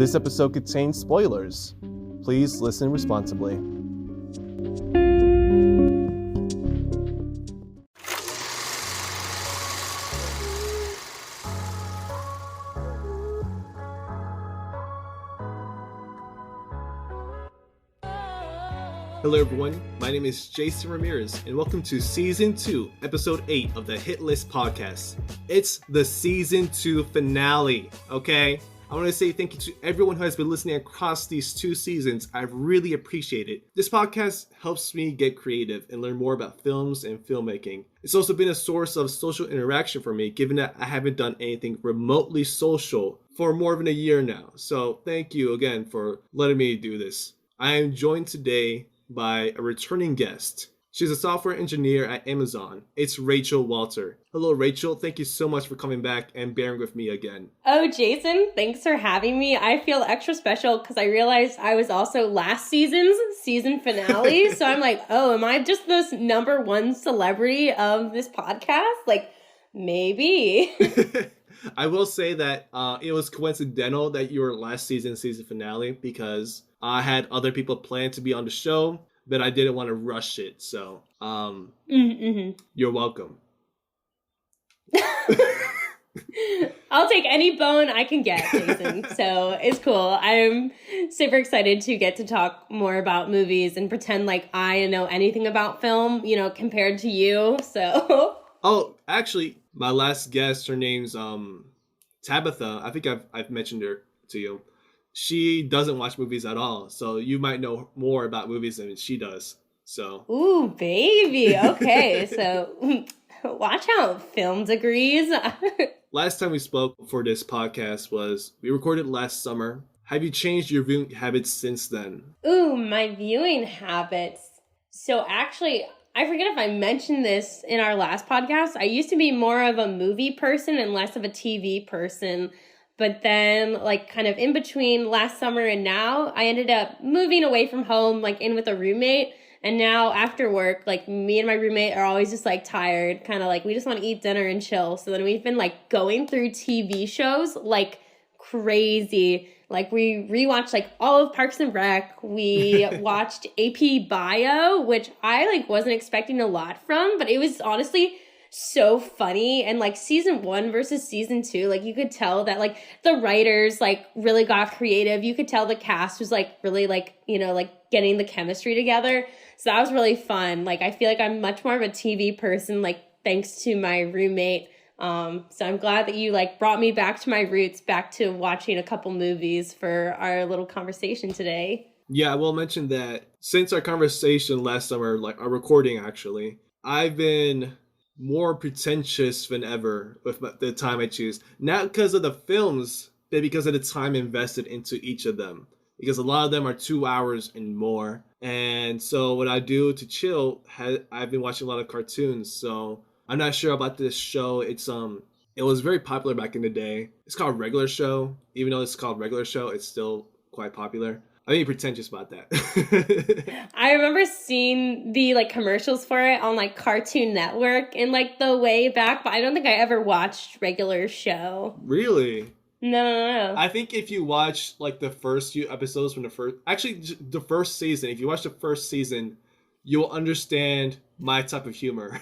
This episode contains spoilers. Please listen responsibly. Hello everyone, my name is Jason Ramirez and welcome to Season 2, Episode 8 of the Hit List Podcast. It's the Season 2 finale, okay? I want to say thank you to everyone who has been listening across these 2 seasons. I really appreciate it. This podcast helps me get creative and learn more about films and filmmaking. It's also been a source of social interaction for me, given that I haven't done anything remotely social for more than a year now. So thank you again for letting me do this. I am joined today by a returning guest. She's a software engineer at Amazon. It's Rachel Walter. Hello, Rachel. Thank you so much for coming back and bearing with me again. Oh, Jason, thanks for having me. I feel extra special because I realized I was also last season's season finale. So I'm like, oh, am I just this number one celebrity of this podcast? Like, maybe. I will say that it was coincidental that you were last season finale because I had other people planned to be on the show, but I didn't want to rush it. So, You're welcome. I'll take any bone I can get, Jason. So it's cool. I'm super excited to get to talk more about movies and pretend like I know anything about film, you know, compared to you. So. Oh, actually, my last guest, her name's Tabitha. I think I've mentioned her to you. She doesn't watch movies at all, so you might know more about movies than she does. So. Ooh, baby. Okay, so watch out, film degrees. Last time we spoke for this podcast we recorded last summer. Have you changed your viewing habits since then? Ooh, my viewing habits. So actually, I forget if I mentioned this in our last podcast. I used to be more of a movie person and less of a TV person. But then, like, kind of in between last summer and now, I ended up moving away from home, like, in with a roommate. And now, after work, like, me and my roommate are always just, like, tired. Kind of, like, we just want to eat dinner and chill. So then we've been, like, going through TV shows, like, crazy. Like, we rewatched, like, all of Parks and Rec. We watched AP Bio, which I, like, wasn't expecting a lot from. But it was honestly so funny. And like season 1 versus season 2, like you could tell that like the writers like really got creative. You could tell the cast was like really like, you know, like getting the chemistry together. So that was really fun. Like I feel like I'm much more of a TV person, like thanks to my roommate. So I'm glad that you like brought me back to my roots, back to watching a couple movies for our little conversation today. Yeah, I will mention that since our conversation last summer, like our recording actually, I've been more pretentious than ever with the time I choose. Not because of the films, but because of the time invested into each of them. Because a lot of them are 2 hours and more. And so what I do to chill, I've been watching a lot of cartoons. So I'm not sure about this show. It was very popular back in the day. It's called Regular Show. Even though it's called Regular Show, it's still quite popular. I'm being pretentious about that. I remember seeing the like commercials for it on like Cartoon Network in like the way back, but I don't think I ever watched Regular Show. Really? No. I think if you watch like the first few episodes from the first season, if you watch the first season, you'll understand my type of humor.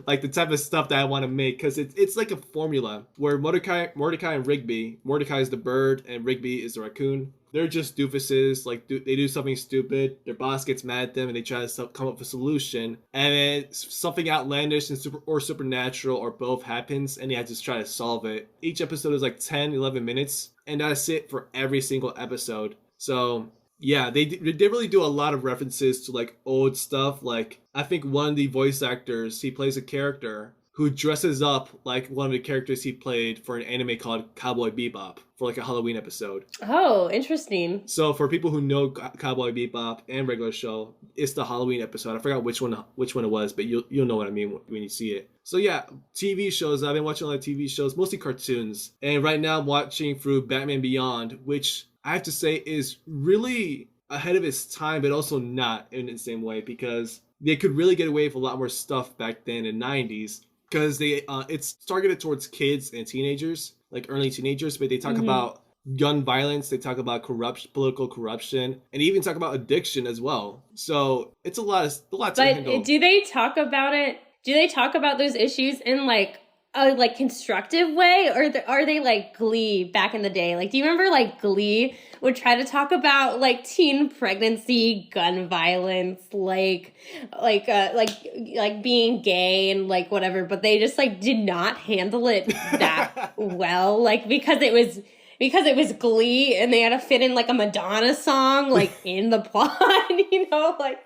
Like the type of stuff that I want to make, because it's like a formula where Mordecai and Rigby, Mordecai is the bird and Rigby is the raccoon. They're just doofuses. Like they do something stupid, their boss gets mad at them, and they try to come up with a solution. And then something outlandish and supernatural or both happens, and they have to try to solve it. Each episode is like 10, 11 minutes, and that's it for every single episode. So yeah, they really do a lot of references to like old stuff. Like I think one of the voice actors, he plays a character who dresses up like one of the characters he played for an anime called Cowboy Bebop for like a Halloween episode. Oh, interesting. So for people who know Cowboy Bebop and Regular Show, it's the Halloween episode. I forgot which one it was, but you'll know what I mean when you see it. So yeah, TV shows. I've been watching a lot of TV shows, mostly cartoons. And right now I'm watching through Batman Beyond, which I have to say is really ahead of its time, but also not in the same way, because they could really get away with a lot more stuff back then in the 90s. Because it's targeted towards kids and teenagers, like early teenagers, but they talk about gun violence. They talk about corruption, political corruption, and even talk about addiction as well. So it's a lot to handle. But do they talk about it? Do they talk about those issues in like a like constructive way, or are they like Glee back in the day? Like, do you remember like Glee would try to talk about like teen pregnancy, gun violence, like being gay and like whatever, but they just like did not handle it that well, like because it was Glee and they had to fit in like a Madonna song like in the plot, you know, like,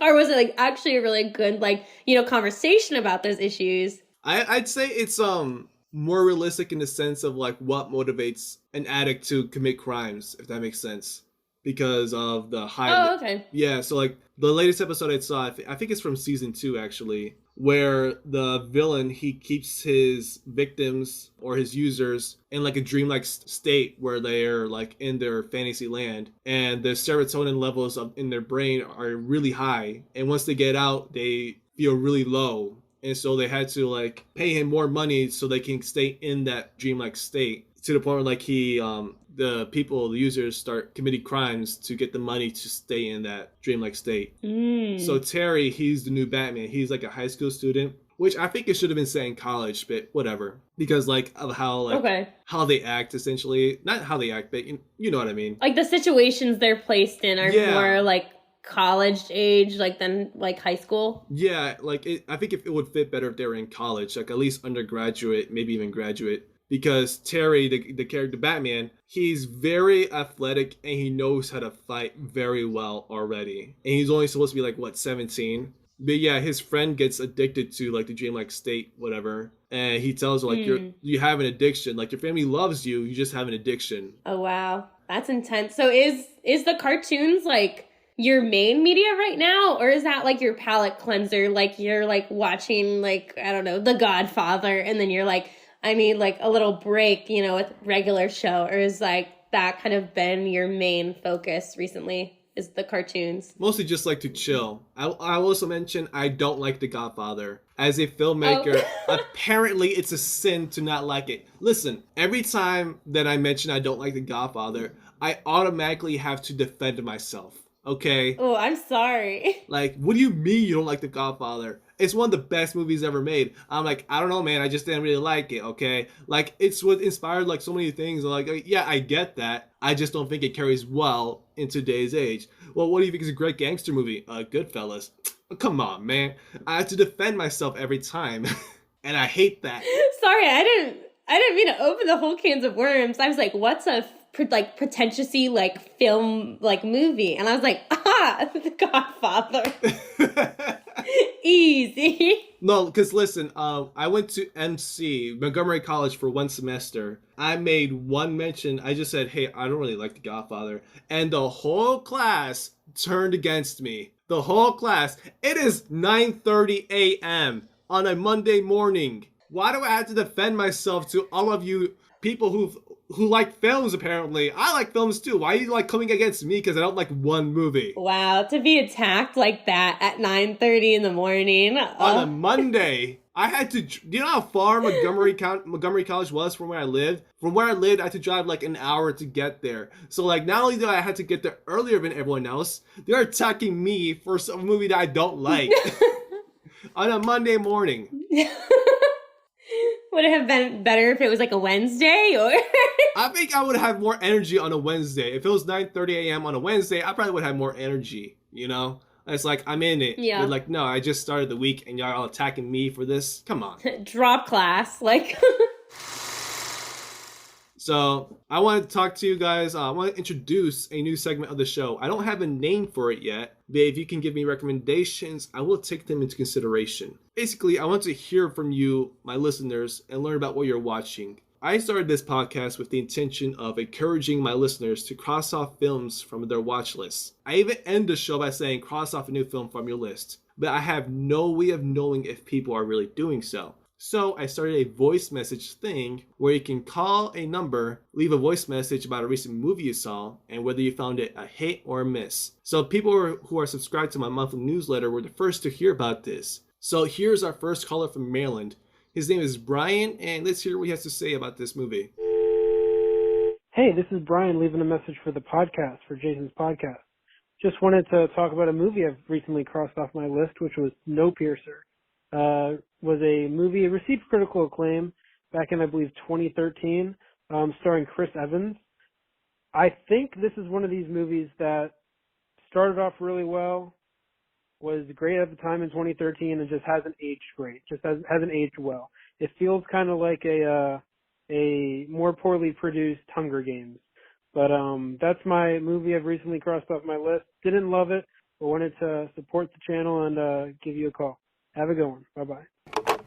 or was it like actually a really good like, you know, conversation about those issues? I'd say it's more realistic in the sense of like what motivates an addict to commit crimes, if that makes sense, because of the high. Oh, okay. Yeah, so like the latest episode I saw, I think it's from season 2 actually, where the villain, he keeps his victims or his users in like a dreamlike state where they're like in their fantasy land, and the serotonin levels in their brain are really high, and once they get out, they feel really low. And so they had to like pay him more money so they can stay in that dreamlike state, to the point where like the users start committing crimes to get the money to stay in that dreamlike state. So Terry, he's the new Batman. He's like a high school student, which I think it should have been saying college, but whatever. Because like of how they act, essentially. Not how they act, but you know what I mean. Like the situations they're placed in are more like college age like than like high school. Yeah, like I think if it would fit better if they were in college, like at least undergraduate, maybe even graduate, because Terry, the character Batman, he's very athletic and he knows how to fight very well already, and he's only supposed to be like what, 17. But yeah, his friend gets addicted to like the dreamlike state, whatever, and he tells her like you have an addiction, like your family loves you, you just have an addiction. Oh wow, that's intense. So is the cartoons like your main media right now, or is that like your palate cleanser, like you're like watching like, I don't know, The Godfather, and then you're like, I need like a little break, you know, with regular show, or is like that kind of been your main focus recently, is the cartoons? Mostly just like to chill. I also mentioned I don't like The Godfather. As a filmmaker, apparently it's a sin to not like it. Listen, every time that I mention I don't like The Godfather, I automatically have to defend myself. Okay. Oh, I'm sorry. Like, what do you mean you don't like The Godfather? It's one of the best movies ever made. I'm like, I don't know, man. I just didn't really like it, okay? Like, it's what inspired, like, so many things. I'm like, yeah, I get that. I just don't think it carries well in today's age. Well, what do you think is a great gangster movie? Goodfellas. Come on, man. I have to defend myself every time. And I hate that. Sorry, I didn't mean to open the whole cans of worms. I was like, what's a like pretentious-y like film like movie? And I was like, The Godfather. Easy. No, because listen, I went to MC, Montgomery College, for one semester. I made one mention. I just said, hey, I don't really like The Godfather. And the whole class turned against me. The whole class. It is 9:30 a.m. on a Monday morning. Why do I have to defend myself to all of you people who like films? Apparently I like films too. Why are you like coming against me because I don't like one movie? Wow, to be attacked like that at 9:30 in the morning on a Monday. I had to, do you know how far Montgomery College was from where I lived? From where I lived, I had to drive like an hour to get there. So like, not only did I have to get there earlier than everyone else, they're attacking me for some movie that I don't like on a Monday morning. Would it have been better if it was like a Wednesday, or? I think I would have more energy on a Wednesday. If it was 9:30 a.m. on a Wednesday, I probably would have more energy, you know? It's like, I'm in it. Yeah. You're like, no, I just started the week and y'all are all attacking me for this? Come on. Drop class, like. So, I want to talk to you guys. I want to introduce a new segment of the show. I don't have a name for it yet, but if you can give me recommendations, I will take them into consideration. Basically, I want to hear from you, my listeners, and learn about what you're watching. I started this podcast with the intention of encouraging my listeners to cross off films from their watch lists. I even end the show by saying cross off a new film from your list, but I have no way of knowing if people are really doing so. So I started a voice message thing where you can call a number, leave a voice message about a recent movie you saw, and whether you found it a hit or a miss. So people who are subscribed to my monthly newsletter were the first to hear about this. So here's our first caller from Maryland. His name is Brian, and let's hear what he has to say about this movie. Hey, this is Brian leaving a message for the podcast, for Jason's podcast. Just wanted to talk about a movie I've recently crossed off my list, which was Snowpiercer. Was a movie, it received critical acclaim back in, I believe, 2013, starring Chris Evans. I think this is one of these movies that started off really well, was great at the time in 2013, and just hasn't aged great, just hasn't aged well. It feels kind of like a more poorly produced Hunger Games. But that's my movie I've recently crossed off my list. Didn't love it, but wanted to support the channel and give you a call. Have a good one. Bye-bye.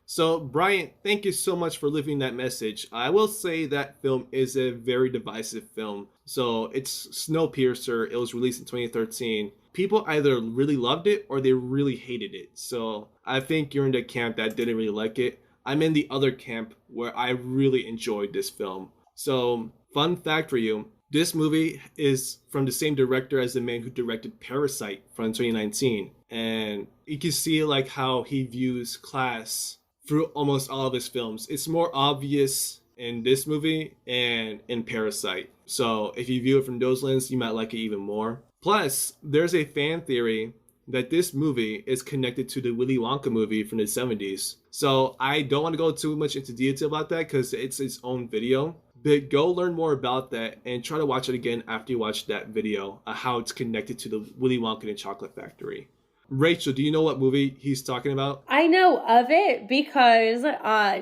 So, Brian, thank you so much for leaving that message. I will say that film is a very divisive film. So, it's Snowpiercer. It was released in 2013. People either really loved it or they really hated it. So, I think you're in the camp that didn't really like it. I'm in the other camp where I really enjoyed this film. So, fun fact for you. This movie is from the same director as the man who directed Parasite from 2019. And you can see like how he views class through almost all of his films. It's more obvious in this movie and in Parasite. So if you view it from those lenses, you might like it even more. Plus, there's a fan theory that this movie is connected to the Willy Wonka movie from the 70s. So I don't want to go too much into detail about that because it's its own video. But go learn more about that and try to watch it again after you watch that video, how it's connected to the Willy Wonka and the Chocolate Factory. Rachel, do you know what movie he's talking about? I know of it because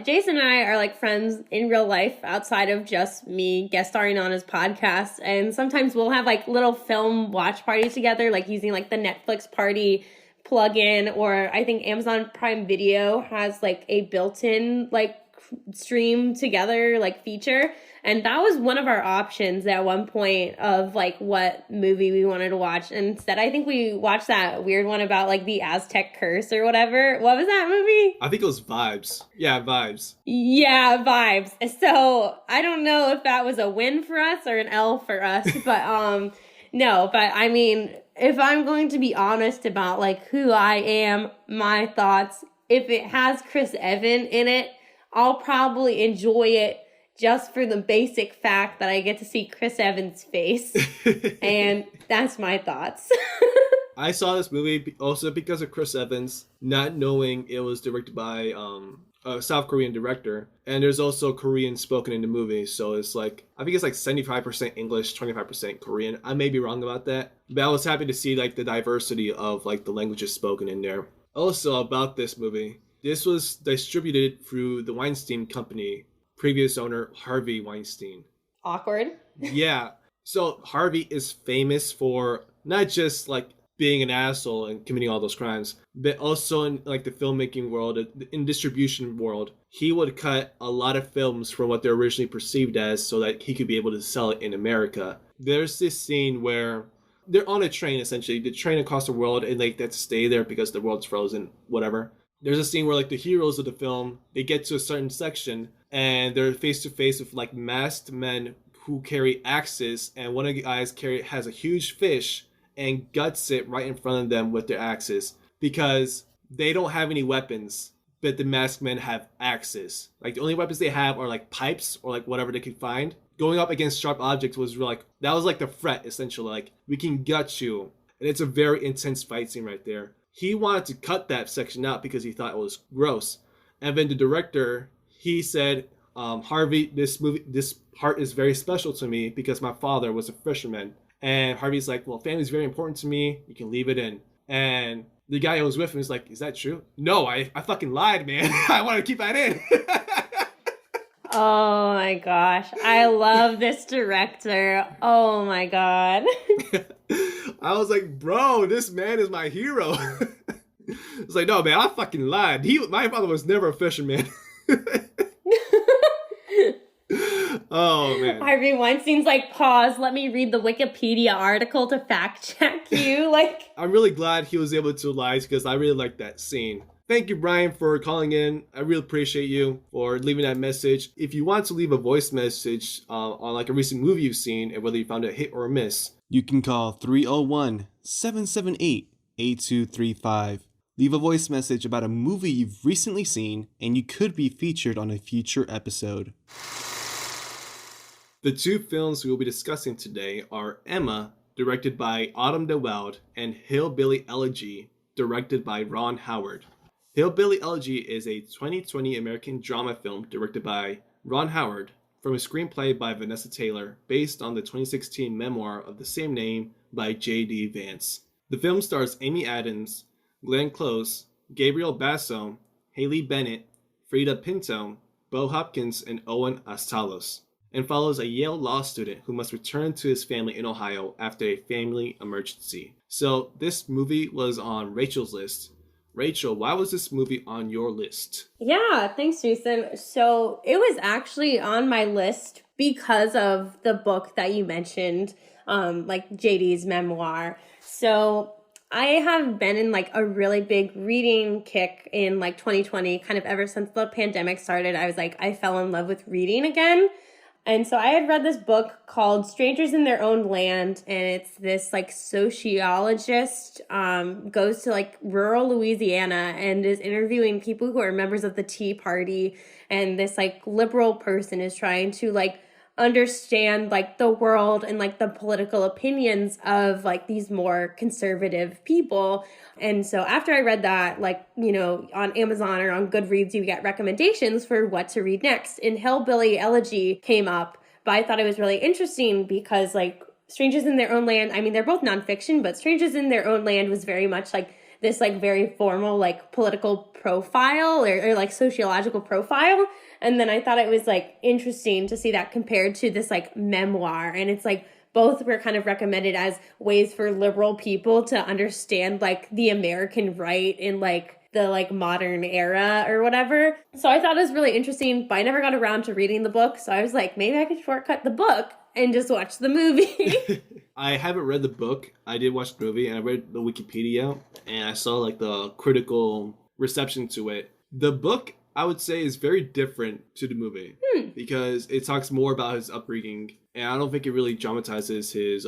Jason and I are like friends in real life outside of just me guest starring on his podcast. And sometimes we'll have like little film watch parties together, like using like the Netflix party plugin, or I think Amazon Prime Video has like a built-in like stream together like feature, and that was one of our options at one point of like what movie we wanted to watch. And instead I think we watched that weird one about like the Aztec curse or whatever. What was that movie? I think it was Vibes. Yeah, Vibes. Yeah, Vibes. So I don't know if that was a win for us or an L for us, but no, but I mean, if I'm going to be honest about like who I am, my thoughts, if it has Chris Evans in it, I'll probably enjoy it just for the basic fact that I get to see Chris Evans' face. And that's my thoughts. I saw this movie also because of Chris Evans, not knowing it was directed by a South Korean director. And there's also Korean spoken in the movie. So it's like, I think it's like 75% English, 25% Korean. I may be wrong about that. But I was happy to see like the diversity of like the languages spoken in there. Also about this movie. This was distributed through the Weinstein Company, previous owner Harvey Weinstein. Awkward. Yeah. So Harvey is famous for not just like being an asshole and committing all those crimes, but also in like the filmmaking world, in distribution world, he would cut a lot of films from what they're originally perceived as so that he could be able to sell it in America. There's this scene where they're on a train, essentially, the train across the world, and like they have to stay there because the world's frozen, whatever. There's a scene where like the heroes of the film, they get to a certain section and they're face to face with like masked men who carry axes, and one of the guys has a huge fish and guts it right in front of them with their axes because they don't have any weapons, but the masked men have axes. Like the only weapons they have are like pipes or like whatever they can find. Going up against sharp objects was like, that was like the threat essentially, like we can gut you. And it's a very intense fight scene right there. He wanted to cut that section out because he thought it was gross. And then the director, he said, Harvey, this part is very special to me because my father was a fisherman. And Harvey's like, well, family's very important to me. You can leave it in. And the guy who was with him is like, is that true? No, I fucking lied, man. I want to keep that in. Oh my gosh. I love this director. Oh my God. I was like, bro, this man is my hero. It's like, no, man, I fucking lied. My father was never a fisherman. Oh, man. Harvey Weinstein's like, pause, let me read the Wikipedia article to fact check you. Like, I'm really glad he was able to lie because I really like that scene. Thank you, Brian, for calling in. I really appreciate you for leaving that message. If you want to leave a voice message on like a recent movie you've seen and whether you found it a hit or a miss, you can call 301-778-8235. Leave a voice message about a movie you've recently seen and you could be featured on a future episode. The two films we will be discussing today are Emma, directed by Autumn DeWeld, and Hillbilly Elegy, directed by Ron Howard. Hillbilly Elegy is a 2020 American drama film directed by Ron Howard from a screenplay by Vanessa Taylor based on the 2016 memoir of the same name by J.D. Vance. The film stars Amy Adams, Glenn Close, Gabriel Basso, Haley Bennett, Frida Pinto, Bo Hopkins, and Owen Astalos, and follows a Yale law student who must return to his family in Ohio after a family emergency. So this movie was on Rachel's list. Rachel, why was this movie on your list? Yeah, thanks, Jason. So it was actually on my list because of the book that you mentioned, like JD's memoir. So I have been in like a really big reading kick in like 2020, kind of ever since the pandemic started. I fell in love with reading again. And so I had read this book called Strangers in Their Own Land, and it's this like sociologist goes to like rural Louisiana and is interviewing people who are members of the Tea Party, and this like liberal person is trying to like understand like the world and like the political opinions of like these more conservative people. And so after I read that, like, you know, on Amazon or on Goodreads, you get recommendations for what to read next. And Hillbilly Elegy came up, but I thought it was really interesting because like Strangers in Their Own Land, I mean, they're both nonfiction, but Strangers in Their Own Land was very much like this like very formal like political profile or like sociological profile. And then I thought it was like interesting to see that compared to this like memoir. And it's like both were kind of recommended as ways for liberal people to understand like the American right in like the like modern era or whatever. So I thought it was really interesting, but I never got around to reading the book. So I was like, maybe I could shortcut the book and just watch the movie. I haven't read the book. I did watch the movie and I read the Wikipedia and I saw like the critical reception to it. The book, I would say, is very different to the movie because it talks more about his upbringing, and I don't think it really dramatizes his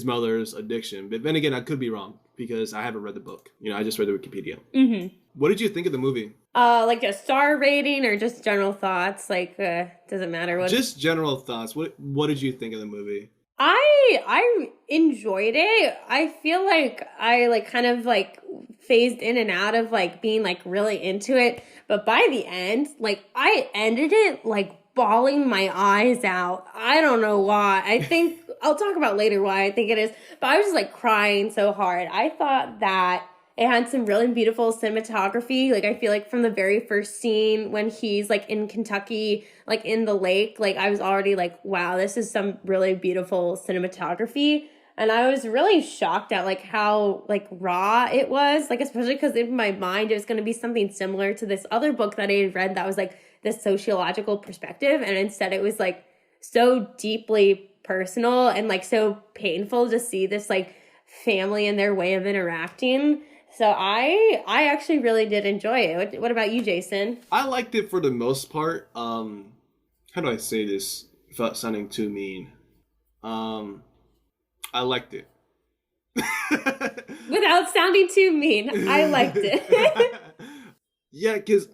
mother's addiction. But then again, I could be wrong because I haven't read the book. You know, I just read the Wikipedia. Mm-hmm. What did you think of the movie? Like a star rating or just general thoughts? Like, doesn't matter what. Just general thoughts. What did you think of the movie? I enjoyed it. I feel like I like kind of like phased in and out of like being like really into it. But by the end, like I ended it like bawling my eyes out. I don't know why. I think I'll talk about later why I think it is. But I was just like crying so hard. I thought that it had some really beautiful cinematography. Like, I feel like from the very first scene when he's, like, in Kentucky, like, in the lake, like, I was already like, wow, this is some really beautiful cinematography. And I was really shocked at, like, how, like, raw it was. Like, especially because in my mind, it was going to be something similar to this other book that I had read that was, like, this sociological perspective. And instead it was, like, so deeply personal and, like, so painful to see this, like, family and their way of interacting. So I actually really did enjoy it. What about you, Jason? I liked it for the most part. How do I say this without sounding too mean? I liked it. Without sounding too mean, I liked it. Yeah, because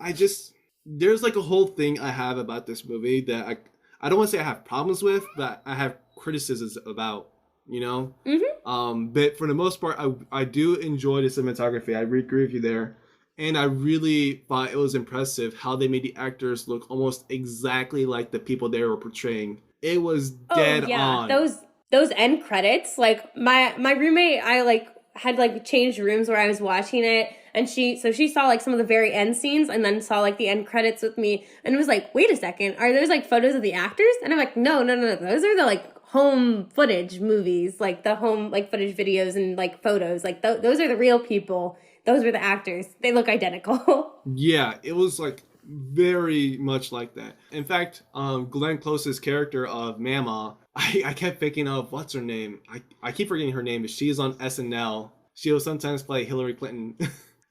there's like a whole thing I have about this movie that I don't want to say I have problems with, but I have criticisms about. You know? Mm-hmm. But for the most part, I do enjoy the cinematography. I agree with you there. And I really thought it was impressive how they made the actors look almost exactly like the people they were portraying. It was dead on. Those end credits, like my roommate, I like had like changed rooms where I was watching it, and she saw like some of the very end scenes and then saw like the end credits with me and was like, wait a second, are those like photos of the actors? And I'm like, no, those are the like home footage movies, like the home like footage videos and like photos, like those are the real people. Those were the actors. They look identical. Yeah, it was like very much like that. In fact, Glenn Close's character of Mama, I kept thinking of what's her name. I keep forgetting her name, but she is on SNL. She will sometimes play Hillary Clinton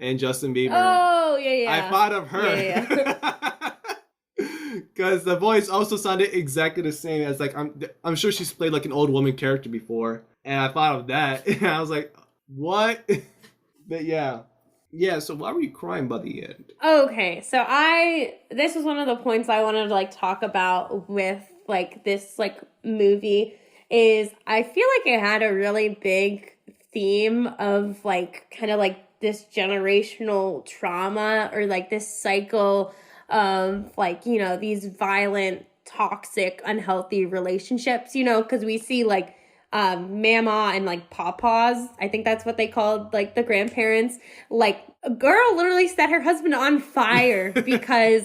and Justin Bieber. Oh yeah. I thought of her. Yeah. Because the voice also sounded exactly the same as like I'm sure she's played like an old woman character before, and I thought of that, and I was like, what? But yeah. So why were you crying by the end? Okay, so this was one of the points I wanted to like talk about with like this like movie is I feel like it had a really big theme of like kind of like this generational trauma or like this cycle of like, you know, these violent, toxic, unhealthy relationships, you know, because we see like mama and like papas, I think that's what they called like the grandparents. Like a girl literally set her husband on fire because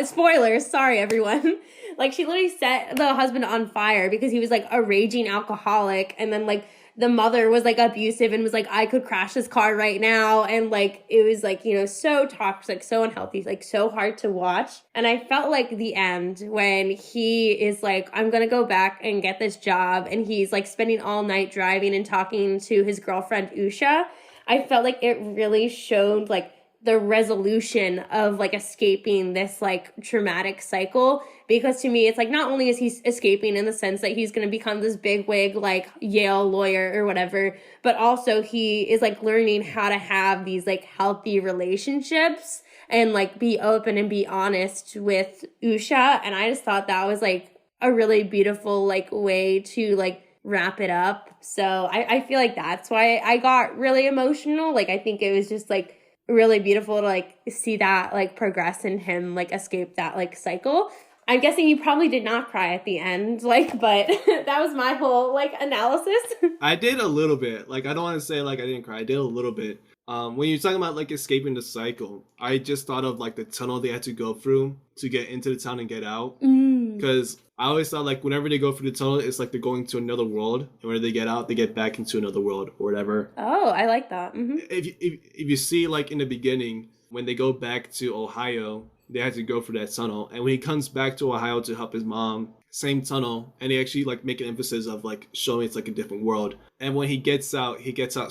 spoilers, sorry everyone. Like she literally set the husband on fire because he was like a raging alcoholic, and then like the mother was like abusive and was like, I could crash this car right now. And like, it was like, you know, so toxic, so unhealthy, like so hard to watch. And I felt like the end when he is like, I'm going to go back and get this job. And he's like spending all night driving and talking to his girlfriend, Usha. I felt like it really showed like the resolution of like escaping this like traumatic cycle, because to me it's like not only is he escaping in the sense that he's going to become this big wig like Yale lawyer or whatever, but also he is like learning how to have these like healthy relationships and like be open and be honest with Usha. And I just thought that was like a really beautiful like way to like wrap it up. So I feel like that's why I got really emotional. Like I think it was just like really beautiful to like see that like progress in him like escape that like cycle. I'm guessing you probably did not cry at the end, like, but that was my whole like analysis. I did a little bit. Like I don't want to say like I didn't cry. I did a little bit. When you're talking about like escaping the cycle, I just thought of like the tunnel they had to go through to get into the town and get out. Because I always thought like whenever they go through the tunnel, it's like they're going to another world, and when they get out, they get back into another world or whatever. Oh, I like that. Mm-hmm. If you see like in the beginning when they go back to Ohio, they had to go through that tunnel, and when he comes back to Ohio to help his mom, same tunnel, and they actually like make an emphasis of like showing it's like a different world. And when he gets out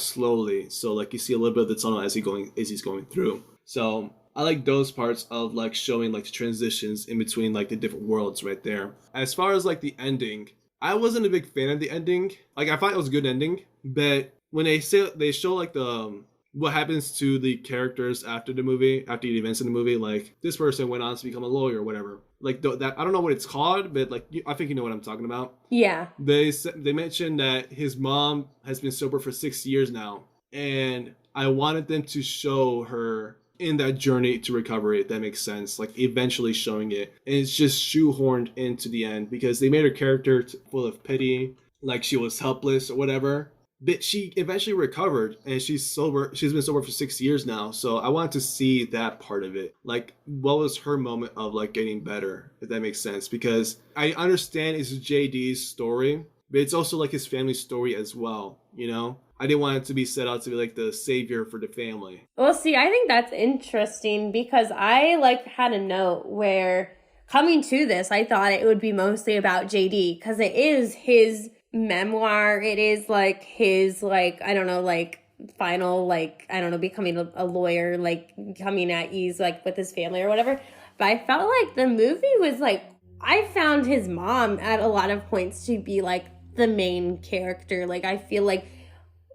slowly, so like you see a little bit of the tunnel as he's going through. So I like those parts of like showing like the transitions in between like the different worlds right there. As far as like the ending, I wasn't a big fan of the ending. Like I thought it was a good ending, but when they show like the what happens to the characters after the events in the movie, like this person went on to become a lawyer or whatever. Like that, I don't know what it's called, but like I think you know what I'm talking about. Yeah. They mentioned that his mom has been sober for 6 years now, and I wanted them to show her in that journey to recovery, if that makes sense, like eventually showing it. And it's just shoehorned into the end because they made her character full of pity, like she was helpless or whatever. But she eventually recovered, and she's sober. She's been sober for 6 years now. So I wanted to see that part of it. Like, what was her moment of like getting better, if that makes sense? Because I understand it's JD's story, but it's also like his family story as well, you know? I didn't want it to be set out to be like the savior for the family. Well, see, I think that's interesting because I like had a note where coming to this, I thought it would be mostly about JD because it is his memoir. It is like his like, I don't know, like final, like, I don't know, becoming a lawyer, like coming at ease like with his family or whatever. But I felt like the movie was like, I found his mom at a lot of points to be like the main character. Like I feel like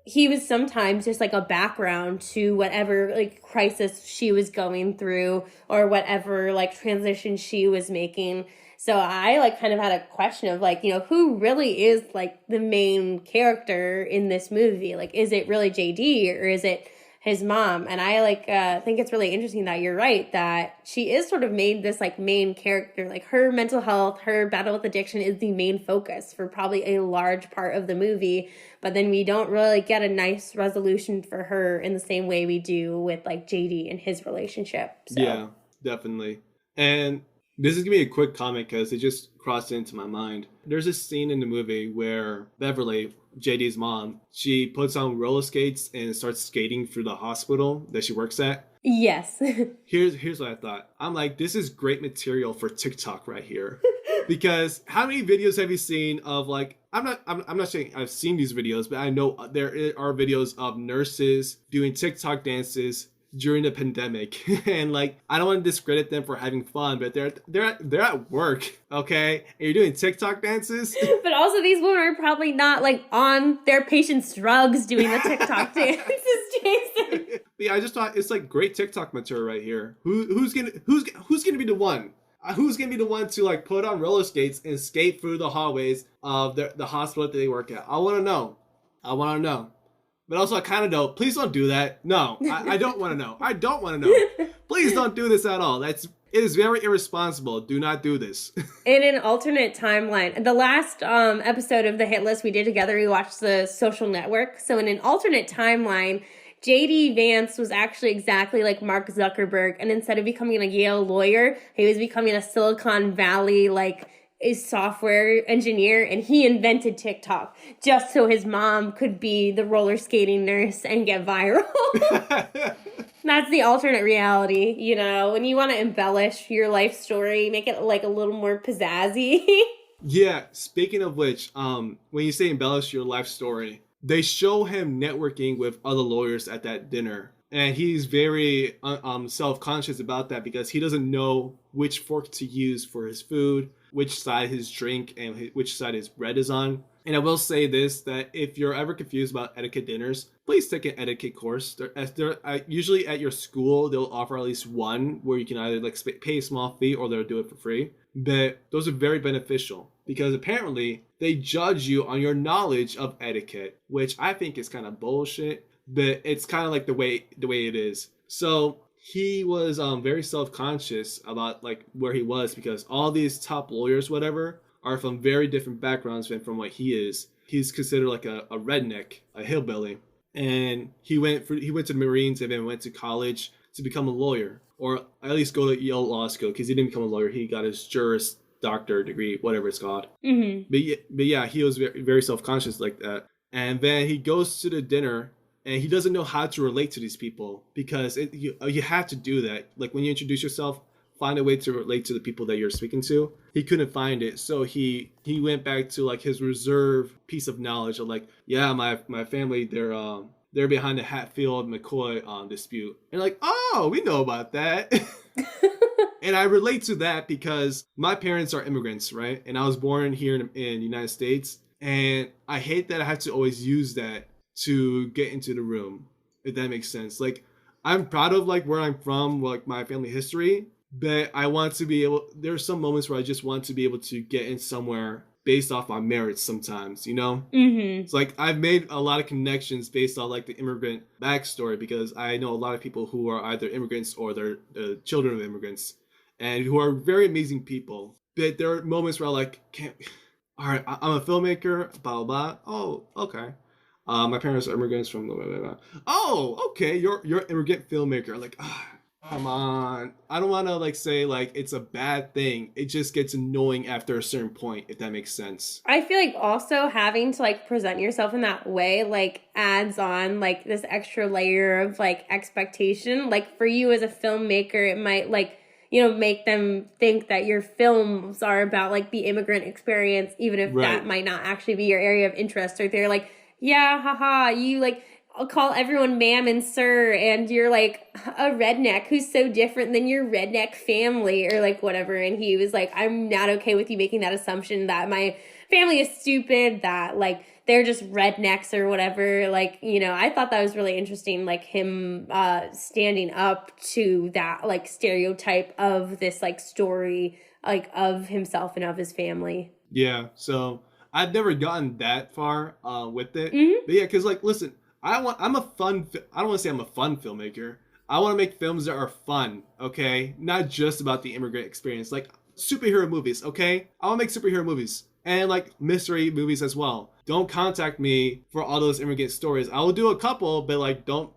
he was sometimes just like a background to whatever like crisis she was going through or whatever like transition she was making. So I like kind of had a question of like, you know, who really is like the main character in this movie? Like, is it really JD or is it his mom? And I like think it's really interesting that you're right, that she is sort of made this like main character. Like her mental health, her battle with addiction is the main focus for probably a large part of the movie. But then we don't really get a nice resolution for her in the same way we do with like JD and his relationship. So. Yeah, definitely. And this is going to be a quick comment because it just crossed into my mind. There's a scene in the movie where Beverly, JD's mom, she puts on roller skates and starts skating through the hospital that she works at. Yes. Here's what I thought. I'm like, this is great material for TikTok right here. Because how many videos have you seen of like, I'm not saying I've seen these videos, but I know there are videos of nurses doing TikTok dances during the pandemic. And like, I don't want to discredit them for having fun, but they're at work, okay? And you're doing TikTok dances. But also these women are probably not like on their patient's drugs doing the TikTok dances, Jason. Yeah, I just thought it's like great TikTok material right here. Who's gonna be the one? who's gonna be the one to like put on roller skates and skate through the hallways of the hospital that they work at? I want to know. I want to know. But also, I kind of know. Please don't do that. No, I don't want to know. I don't want to know. Please don't do this at all. It is very irresponsible. Do not do this. In an alternate timeline, the last episode of the hit list we did together, we watched The Social Network. So in an alternate timeline, JD Vance was actually exactly like Mark Zuckerberg, and instead of becoming a Yale lawyer, he was becoming a Silicon Valley like a software engineer, and he invented TikTok just so his mom could be the roller skating nurse and get viral. That's the alternate reality, you know, when you want to embellish your life story, make it like a little more pizzazzy. Yeah, speaking of which, when you say embellish your life story, they show him networking with other lawyers at that dinner. And he's very self-conscious about that because he doesn't know which fork to use for his food, which side his drink, and which side his bread is on. And I will say this, that if you're ever confused about etiquette dinners, please take an etiquette course. Usually at your school, they'll offer at least one where you can either like pay a small fee or they'll do it for free. But those are very beneficial because apparently they judge you on your knowledge of etiquette, which I think is kind of bullshit, but it's kind of like the way it is. So he was very self-conscious about like where he was because all these top lawyers, whatever, are from very different backgrounds from what he is. He's considered like a redneck, a hillbilly, and he went to the Marines and then went to college to become a lawyer, or at least go to Yale Law School because he didn't become a lawyer. He got his Juris Doctor degree, whatever it's called. Mm-hmm. But yeah, he was very, very self-conscious like that. And then he goes to the dinner and he doesn't know how to relate to these people because you have to do that. Like when you introduce yourself, find a way to relate to the people that you're speaking to. He couldn't find it, so he went back to like his reserve piece of knowledge of like, yeah, my family, they're behind the Hatfield McCoy dispute, and like, oh, we know about that. And I relate to that because my parents are immigrants, right? And I was born here in the United States, and I hate that I have to always use that to get into the room, if that makes sense. Like, I'm proud of like where I'm from, like my family history, but I want to be able, there's some moments where I just want to be able to get in somewhere based off my merits sometimes, you know? Mm-hmm. It's like I've made a lot of connections based on like the immigrant backstory because I know a lot of people who are either immigrants or they're the children of immigrants and who are very amazing people. But there are moments where I like, all right, I'm a filmmaker, blah, blah, blah. Oh, okay. My parents are immigrants from blah, blah, blah, blah. Oh, okay, you're an immigrant filmmaker. Like, come on. I don't want to like say like it's a bad thing. It just gets annoying after a certain point, if that makes sense. I feel like also having to like present yourself in that way like adds on like this extra layer of like expectation. Like for you as a filmmaker, it might like, you know, make them think that your films are about like the immigrant experience, even if that might not actually be your area of interest. Or they're like, yeah, haha, you like call everyone ma'am and sir, and you're like a redneck who's so different than your redneck family or like whatever. And he was like, I'm not okay with you making that assumption that my family is stupid, that like they're just rednecks or whatever. Like, you know, I thought that was really interesting, like him standing up to that like stereotype of this like story like of himself and of his family. Yeah, so I've never gotten that far with it. Mm-hmm. But yeah, because like, listen, I don't want to say I'm a fun filmmaker. I want to make films that are fun, okay? Not just about the immigrant experience. Like superhero movies, okay? I want to make superhero movies and like mystery movies as well. Don't contact me for all those immigrant stories. I will do a couple, but like don't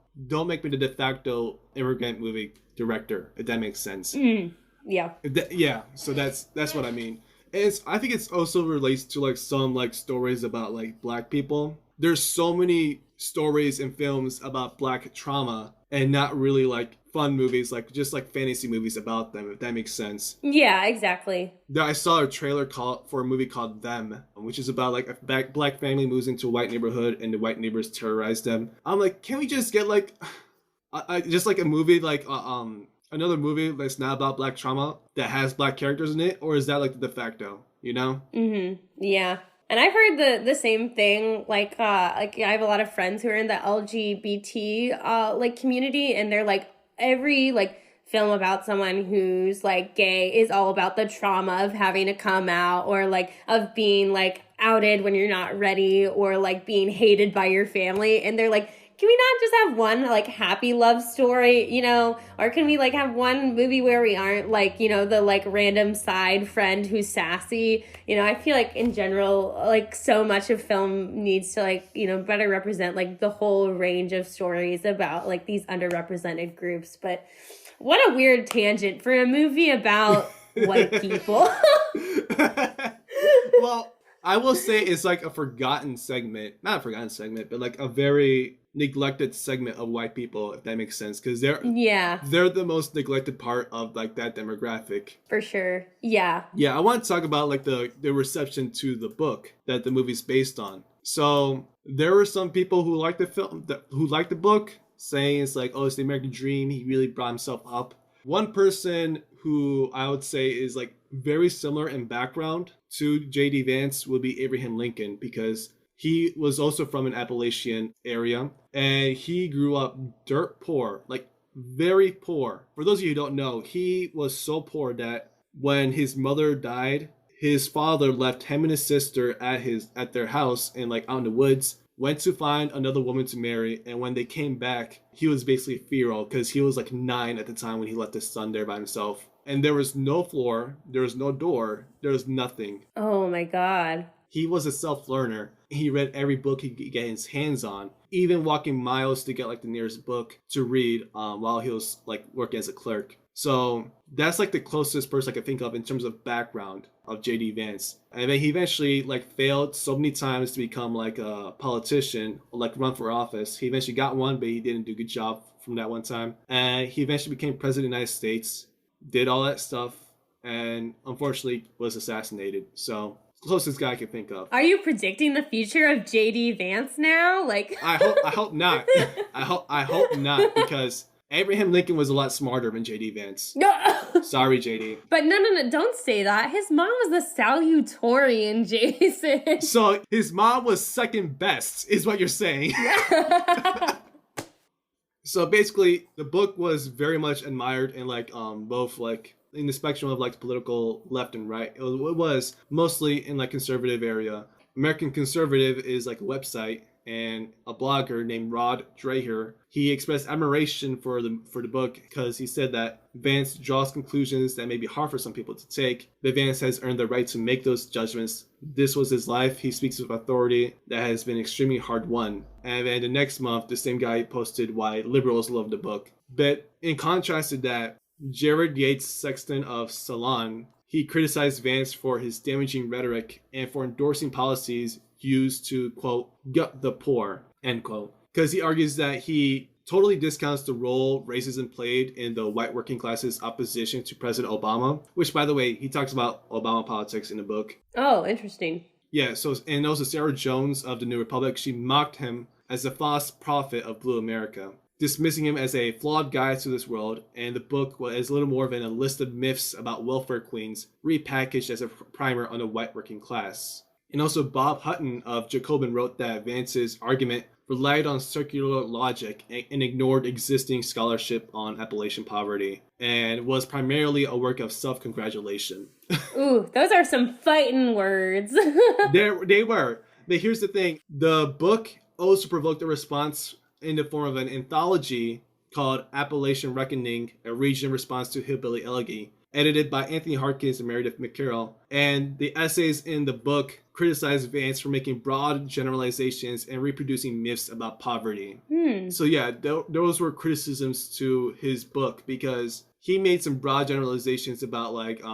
make me the de facto immigrant movie director, if that makes sense. Mm-hmm. Yeah. Yeah, so that's what I mean. I think it's also relates to like some like stories about like black people. There's so many stories and films about black trauma and not really like fun movies, like just like fantasy movies about them, if that makes sense. Yeah, exactly. I saw a trailer for a movie called Them, which is about like a black family moves into a white neighborhood and the white neighbors terrorize them. I'm like, can we just get like just like a movie like another movie that's not about black trauma that has black characters in it, or is that like the de facto, you know? Mm-hmm. Yeah. And I've heard the same thing, like I have a lot of friends who are in the LGBT like community, and they're like every like film about someone who's like gay is all about the trauma of having to come out, or like of being like outed when you're not ready, or like being hated by your family. And they're like, can we not just have one like happy love story, you know? Or can we like have one movie where we aren't like, you know, the like random side friend who's sassy? You know, I feel like in general, like so much of film needs to like, you know, better represent like the whole range of stories about like these underrepresented groups. But what a weird tangent for a movie about white people. Well, I will say it's like a forgotten segment, not a forgotten segment, but like a very neglected segment of white people, if that makes sense, because they're the most neglected part of like that demographic. For sure. Yeah. I want to talk about like the reception to the book that the movie's based on. So there were some people who liked the film, who liked the book, saying it's like, oh, it's the American dream, he really brought himself up. One person who I would say is like very similar in background to J.D. Vance would be Abraham Lincoln, because he was also from an Appalachian area and he grew up dirt poor, like very poor. For those of you who don't know, he was so poor that when his mother died, his father left him and his sister at their house and like out in the woods, went to find another woman to marry, and when they came back, he was basically a feral because he was like 9 at the time when he left his son there by himself. And there was no floor, there was no door, there was nothing. Oh my God. He was a self-learner. He read every book he could get his hands on, even walking miles to get like the nearest book to read while he was like working as a clerk. So that's like the closest person I could think of in terms of background of J.D. Vance. And then he eventually like failed so many times to become like a politician, or like run for office. He eventually got one, but he didn't do a good job from that one time. And he eventually became president of the United States, did all that stuff, and unfortunately was assassinated. So closest guy I can think of. Are you predicting the future of J.D. Vance now? Like I hope not. I hope not, because Abraham Lincoln was a lot smarter than J.D. Vance. Sorry, J.D. But no, don't say that. His mom was the salutatorian, Jason. So his mom was second best, is what you're saying. So basically, the book was very much admired in like both like in the spectrum of like political left and right. It was mostly in like conservative area. American Conservative is like a website, and a blogger named Rod Dreher, he expressed admiration for the book because he said that Vance draws conclusions that may be hard for some people to take, but Vance has earned the right to make those judgments. This was his life. He speaks with authority that has been extremely hard won. And then the next month, the same guy posted why liberals love the book. But in contrast to that, Jared Yates Sexton of Salon, he criticized Vance for his damaging rhetoric and for endorsing policies used to, quote, gut the poor, end quote. Because he argues that he totally discounts the role racism played in the white working class's opposition to President Obama, which, by the way, he talks about Obama politics in the book. Oh, interesting. Yeah, so, and also Sarah Jones of the New Republic, she mocked him as the false prophet of Blue America, dismissing him as a flawed guide to this world, and the book was little more than a list of myths about welfare queens repackaged as a primer on the white working class. And also Bob Hutton of Jacobin wrote that Vance's argument relied on circular logic and ignored existing scholarship on Appalachian poverty, and was primarily a work of self-congratulation. Ooh, those are some fighting words. They were. But here's the thing. The book also provoked a response in the form of an anthology called Appalachian Reckoning, a region response to Hillbilly Elegy, edited by Anthony Harkins and Meredith McCarroll. And the essays in the book criticized Vance for making broad generalizations and reproducing myths about poverty. So yeah, those were criticisms to his book, because he made some broad generalizations about like a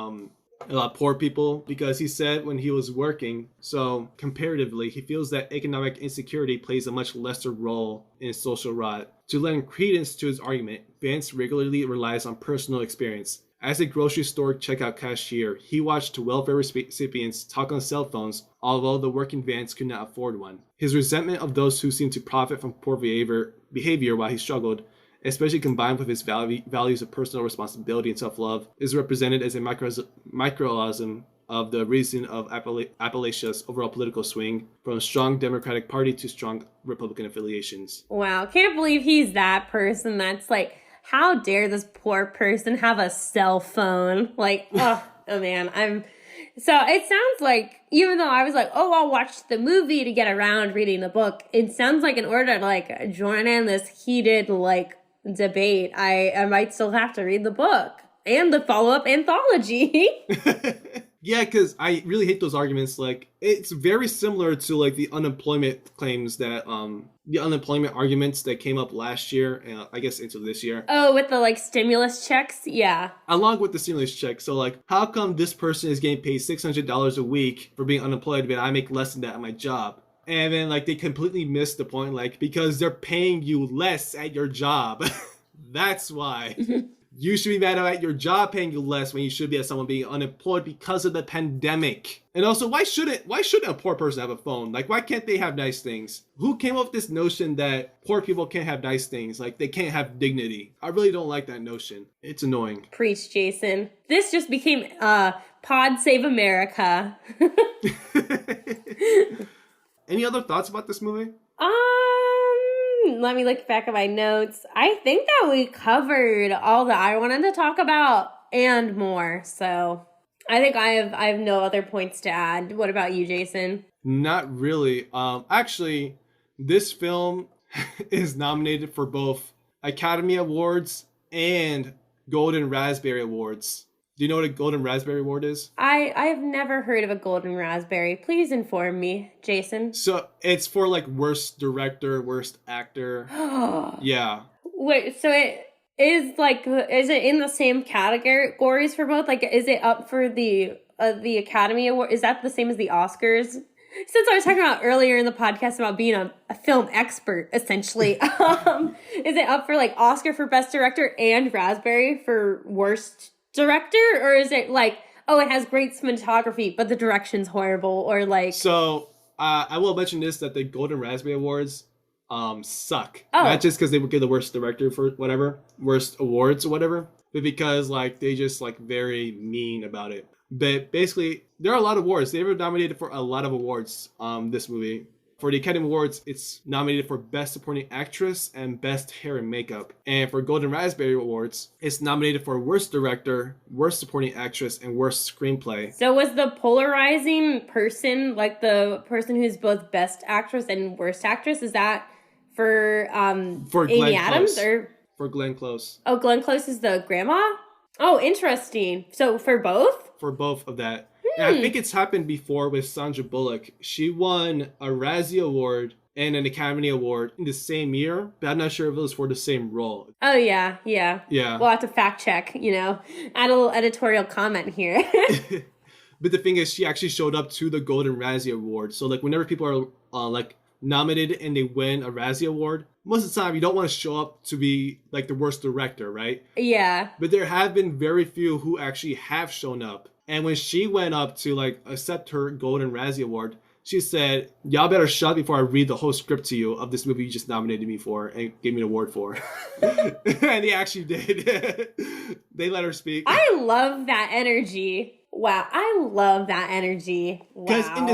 lot of poor people, because he said when he was working, so comparatively, he feels that economic insecurity plays a much lesser role in social rot. To lend credence to his argument, Vance regularly relies on personal experience. As a grocery store checkout cashier, he watched welfare recipients talk on cell phones, although the working Vance could not afford one. His resentment of those who seemed to profit from poor behavior while he struggled, especially combined with his values of personal responsibility and self-love, is represented as a microcosm of the reason of Appalachia's overall political swing from a strong Democratic Party to strong Republican affiliations. Wow, can't believe he's that person that's like how dare this poor person have a cell phone? Like, oh man, so it sounds like, even though I was like, oh, I'll watch the movie to get around reading the book, it sounds like in order to like join in this heated like debate, I might still have to read the book and the follow-up anthology. Yeah, because I really hate those arguments. Like, it's very similar to like the unemployment claims that the unemployment arguments that came up last year and I guess into this year. Oh, with the like stimulus checks? Yeah. Along with the stimulus check. So like, how come this person is getting paid $600 a week for being unemployed, but I make less than that at my job? And then like they completely missed the point, like, because they're paying you less at your job. That's why. You should be mad at your job paying you less when you should be at someone being unemployed because of the pandemic. And also, why shouldn't a poor person have a phone? Like, why can't they have nice things? Who came up with this notion that poor people can't have nice things? Like, they can't have dignity. I really don't like that notion. It's annoying. Preach, Jason. This just became Pod Save America. Any other thoughts about this movie? Let me look back at my notes. I think that we covered all that I wanted to talk about and more. So I think I have no other points to add. What about you, Jason? Not really. Actually, this film is nominated for both Academy Awards and Golden Raspberry Awards. Do you know what a Golden Raspberry Award is? I have never heard of a Golden Raspberry. Please inform me, Jason. So it's for like worst director, worst actor. Yeah. Wait, so it is like, is it in the same categories for both? Like, is it up for the Academy Award? Is that the same as the Oscars? Since I was talking about earlier in the podcast about being a film expert, essentially, is it up for like Oscar for best director and Raspberry for worst director, or is it like, oh, it has great cinematography but the direction's horrible, or like? So I will mention this, that the Golden Raspberry Awards suck. Oh. Not just because they would give the worst director for whatever, worst awards or whatever, but because like they just like very mean about it. But basically, there are a lot of awards. They were nominated for a lot of awards. This movie. For the Academy Awards, it's nominated for Best Supporting Actress and Best Hair and Makeup. And for Golden Raspberry Awards, it's nominated for Worst Director, Worst Supporting Actress, and Worst Screenplay. So was the polarizing person, like the person who's both Best Actress and Worst Actress, is that for Amy Adams? Close. Or for Glenn Close. Oh, Glenn Close is the grandma? Oh, interesting. So for both? For both of that. And I think it's happened before with Sandra Bullock. She won a Razzie Award and an Academy Award in the same year, but I'm not sure if it was for the same role. Oh, yeah. Yeah. We'll have to fact check, add a little editorial comment here. But the thing is, she actually showed up to the Golden Razzie Award. So, like, whenever people are, like, nominated and they win a Razzie Award, most of the time you don't want to show up to be, like, the worst director, right? Yeah. But there have been very few who actually have shown up. And when she went up to like accept her Golden Razzie Award, she said, "Y'all better shut up before I read the whole script to you of this movie you just nominated me for and gave me an award for." And they actually did. They let her speak. I love that energy. Wow, I love that energy. Because Wow. in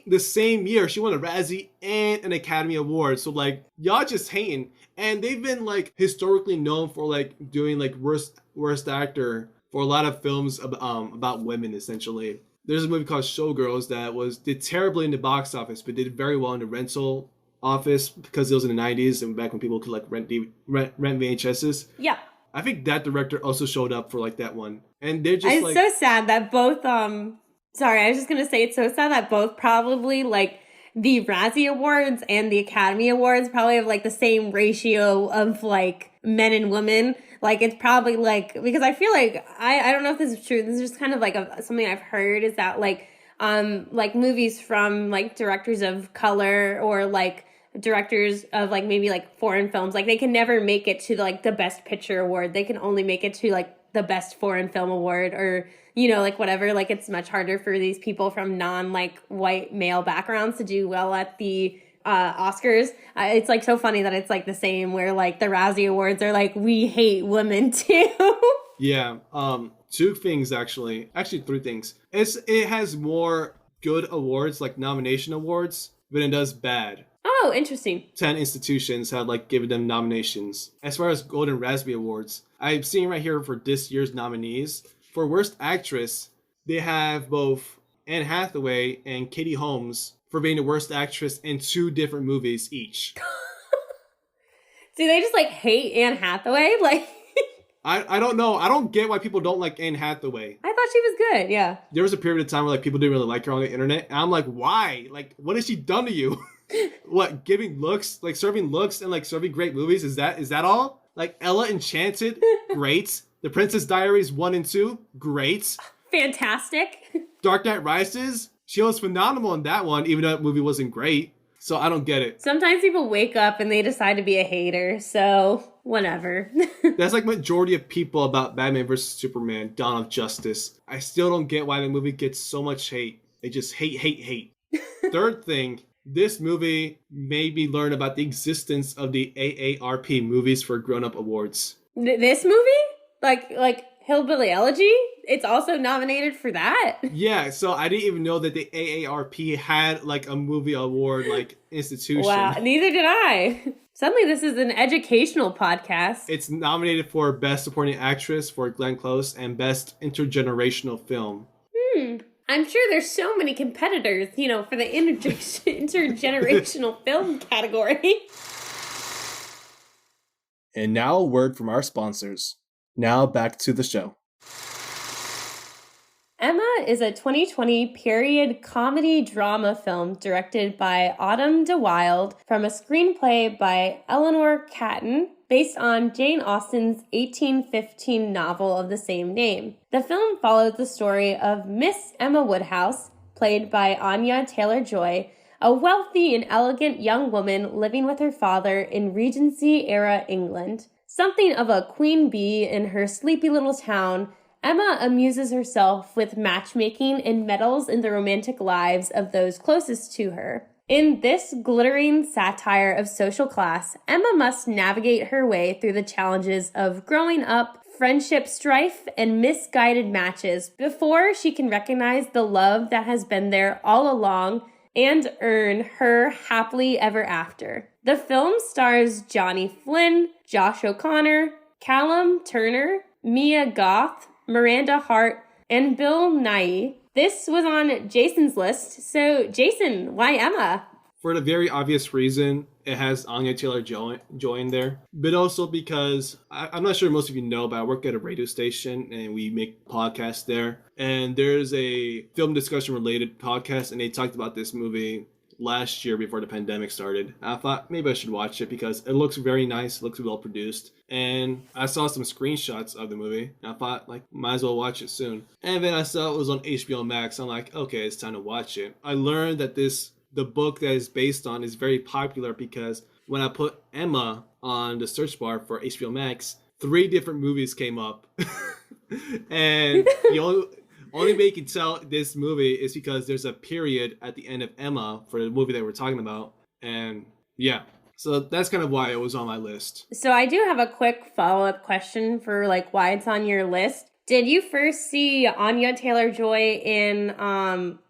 the same year, she won a Razzie and an Academy Award. So like, y'all just hating. And they've been like historically known for like doing like worst actor for a lot of films about women, essentially. There's a movie called Showgirls that did terribly in the box office, but did very well in the rental office because it was in the 90s and back when people could like rent VHSs. Yeah. I think that director also showed up for like that one. And they're just It's so sad that both, sorry, I was just going to say it's so sad that both probably like the Razzie Awards and the Academy Awards probably have like the same ratio of like men and women. Like, it's probably like, because I feel like, I don't know if this is true. This is just kind of like something I've heard is that like movies from like directors of color or like directors of like maybe like foreign films, like they can never make it to like the best picture award. They can only make it to like the best foreign film award or, like whatever. Like it's much harder for these people from non like white male backgrounds to do well at the Oscars. It's like so funny that it's like the same where like the Razzie Awards are like, we hate women too. Yeah. Two things actually 3 things. It has more good awards, like nomination awards, than it does bad. Oh, interesting. 10 institutions have like given them nominations. As far as Golden Raspberry Awards, I'm seeing right here for this year's nominees. For Worst Actress, they have both Anne Hathaway and Katie Holmes for being the worst actress in 2 different movies each. Do they just like hate Anne Hathaway? Like, I don't know. I don't get why people don't like Anne Hathaway. I thought she was good. Yeah. There was a period of time where like people didn't really like her on the internet, and I'm like, why? Like, what has she done to you? What, giving looks, like serving looks and like serving great movies? Is that all? Like Ella Enchanted, great. The Princess Diaries 1 and 2, great. Fantastic. Dark Knight Rises, she was phenomenal in that one, even though that movie wasn't great. So I don't get it. Sometimes people wake up and they decide to be a hater, so whatever. That's like majority of people about Batman vs. Superman, Dawn of Justice. I still don't get why the movie gets so much hate. They just hate. Third thing, this movie made me learn about the existence of the AARP Movies for Grown-Up Awards. This movie? Like Hillbilly Elegy? It's also nominated for that? Yeah, so I didn't even know that the AARP had like a movie award like institution. Wow, neither did I. Suddenly this is an educational podcast. It's nominated for Best Supporting Actress for Glenn Close and Best Intergenerational Film. I'm sure there's so many competitors, for the intergenerational film category. And now a word from our sponsors. Now back to the show. Emma is a 2020 period comedy drama film directed by Autumn de Wilde from a screenplay by Eleanor Catton based on Jane Austen's 1815 novel of the same name. The film follows the story of Miss Emma Woodhouse, played by Anya Taylor-Joy, a wealthy and elegant young woman living with her father in Regency-era England. Something of a queen bee in her sleepy little town, Emma amuses herself with matchmaking and meddles in the romantic lives of those closest to her. In this glittering satire of social class, Emma must navigate her way through the challenges of growing up, friendship strife, and misguided matches before she can recognize the love that has been there all along and earn her happily ever after. The film stars Johnny Flynn, Josh O'Connor, Callum Turner, Mia Goth, Miranda Hart, and Bill Nighy. This was on Jason's list. So, Jason, why Emma? For the very obvious reason, it has Anya Taylor-Joy in there. But also because, I'm not sure most of you know, but I work at a radio station and we make podcasts there. And there's a film discussion related podcast and they talked about this movie last year before the pandemic started. I thought maybe I should watch it because it looks very nice, it looks well produced. And I saw some screenshots of the movie. And I thought, might as well watch it soon. And then I saw it was on HBO Max. I'm like, okay, it's time to watch it. I learned that the book that is based on is very popular because when I put Emma on the search bar for HBO Max, 3 different movies came up. And the only way you can tell this movie is because there's a period at the end of Emma for the movie that we're talking about. And yeah, so that's kind of why it was on my list. So I do have a quick follow-up question for why it's on your list. Did you first see Anya Taylor-Joy in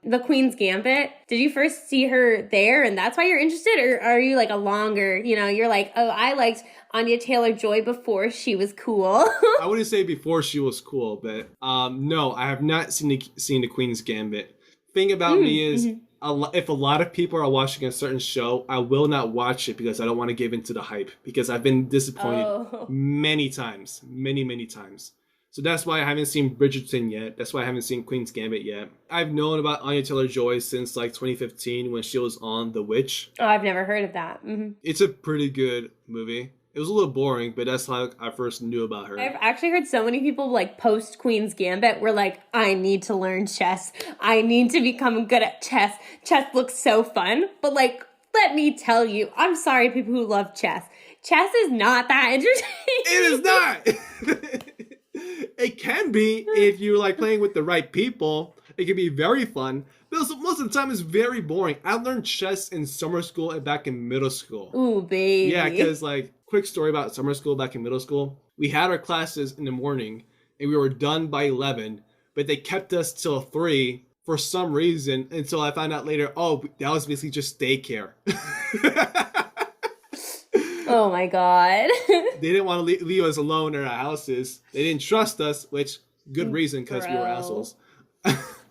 The Queen's Gambit? Did you first see her there and that's why you're interested? Or are you a longer, you're like, oh, I liked Anya Taylor-Joy before she was cool? I wouldn't say before she was cool, but no, I have not seen The Queen's Gambit. Thing about me is, if a lot of people are watching a certain show, I will not watch it because I don't want to give into the hype. Because I've been disappointed many times. Many times. So that's why I haven't seen Bridgerton yet. That's why I haven't seen Queen's Gambit yet. I've known about Anya Taylor-Joy since 2015 when she was on The Witch. Oh, I've never heard of that. Mm-hmm. It's a pretty good movie. It was a little boring, but that's how I first knew about her. I've actually heard so many people post Queen's Gambit were like, I need to learn chess. I need to become good at chess. Chess looks so fun. But let me tell you, I'm sorry people who love chess. Chess is not that entertaining. It is not! It can be if you playing with the right people. It can be very fun. But also, most of the time, it's very boring. I learned chess in summer school and back in middle school. Ooh, baby. Yeah, because quick story about summer school back in middle school. We had our classes in the morning and we were done by 11, but they kept us till 3 for some reason until I found out later, oh, that was basically just daycare. Oh my god. They didn't want to leave us alone in our houses. They didn't trust us, which good reason because we were assholes.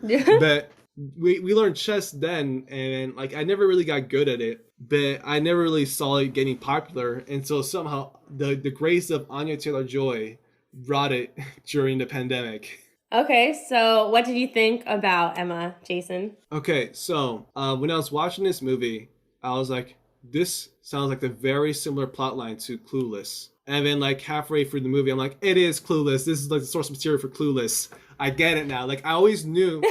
But we learned chess then, and like I never really got good at it, but I never really saw it getting popular until somehow the grace of Anya Taylor-Joy brought it during the pandemic. Okay, so what did you think about Emma, Jason? Okay, so when I was watching this movie, I was like, this sounds like a very similar plotline to Clueless. And then like halfway through the movie, I'm like, it is Clueless. This is like the source material for Clueless. I get it now. Like I always knew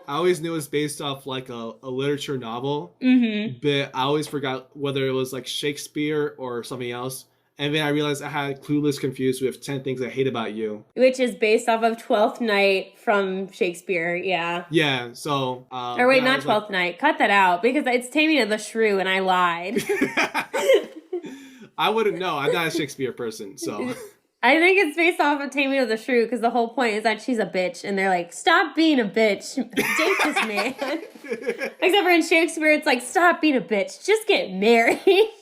it was based off like a literature novel, but I always forgot whether it was like Shakespeare or something else. And then I realized I had Clueless confused with 10 Things I Hate About You. Which is based off of Twelfth Night from Shakespeare, yeah. Yeah, so... or wait, not Twelfth Night. Cut that out, because it's Taming of the Shrew, and I lied. I wouldn't know. I'm not a Shakespeare person, so... I think it's based off of Taming of the Shrew, because the whole point is that she's a bitch, and they're like, stop being a bitch. Date this man. Except for in Shakespeare, it's like, stop being a bitch. Just get married.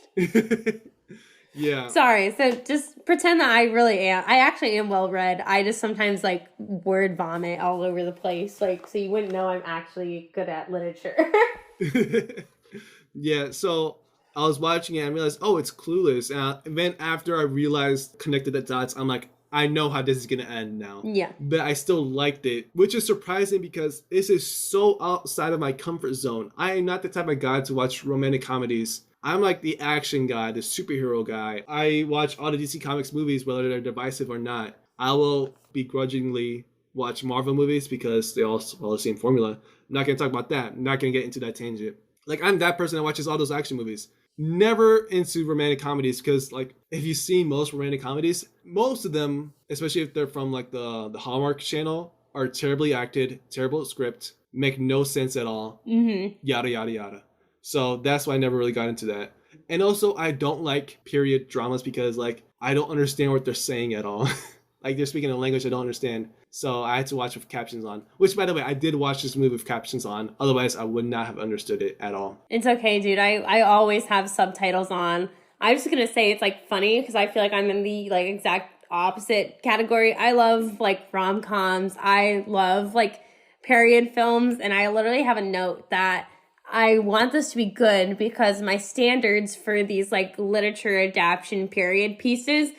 Yeah. Sorry. So just pretend that I really am. I actually am well read. I just sometimes like word vomit all over the place. Like, so you wouldn't know I'm actually good at literature. Yeah. So I was watching it and I realized, oh, it's Clueless. And then after I realized, connected the dots, I'm like, I know how this is going to end now. Yeah. But I still liked it, which is surprising because this is so outside of my comfort zone. I am not the type of guy to watch romantic comedies. I'm like the action guy, the superhero guy. I watch all the DC Comics movies, whether they're divisive or not. I will begrudgingly watch Marvel movies because they all follow the same formula. I'm not going to talk about that. I'm not going to get into that tangent. Like, I'm that person that watches all those action movies. Never into romantic comedies because, like, if you see most romantic comedies, most of them, especially if they're from, like, the Hallmark channel, are terribly acted, terrible script, make no sense at all, yada, yada, yada. So that's why I never really got into that. And also, I don't like period dramas because, like, I don't understand what they're saying at all. Like, they're speaking a language I don't understand. So I had to watch with captions on. Which, by the way, I did watch this movie with captions on. Otherwise, I would not have understood it at all. It's okay, dude. I always have subtitles on. I'm just going to say it's, like, funny because I feel like I'm in the, like, exact opposite category. I love, like, rom-coms. I love, like, period films. And I literally have a note that I want this to be good because my standards for these like literature adaptation period pieces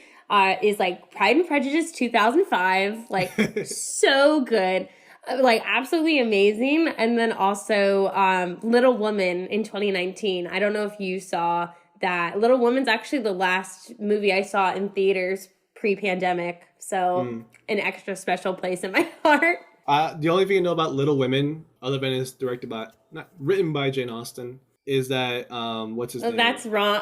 is like Pride and Prejudice 2005, like so good, like absolutely amazing. And then also Little Woman in 2019. I don't know if you saw that. Little Woman's actually the last movie I saw in theaters pre-pandemic, so an extra special place in my heart. The only thing I know about Little Women, other than it's not written by Jane Austen, is that what's his name? That's wrong.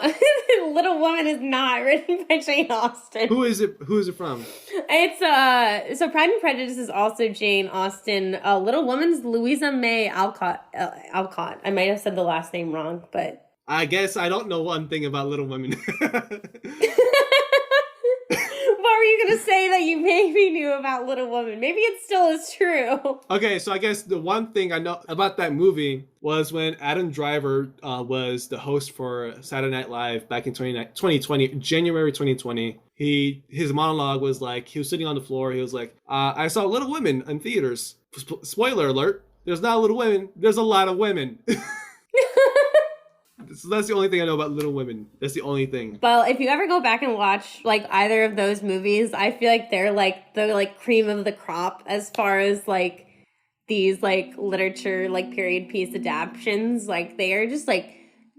Little Woman is not written by Jane Austen. Who is it? Who is it from? It's so Pride and Prejudice is also Jane Austen. Little Woman's Louisa May Alcott. Alcott. I might have said the last name wrong, but I guess I don't know one thing about Little Women. What were you going to say that you maybe knew about Little Woman? Maybe it still is true. Okay, so I guess the one thing I know about that movie was when Adam Driver was the host for Saturday Night Live back in 2020, January 2020. His monologue was like, he was sitting on the floor. He was like, I saw Little Women in theaters. Spoiler alert, there's not Little Women. There's a lot of women. So that's the only thing I know about Little Women. That's the only thing. Well, if you ever go back and watch like either of those movies, I feel like they're like the like cream of the crop as far as like these like literature like period piece adaptions. Like they are just like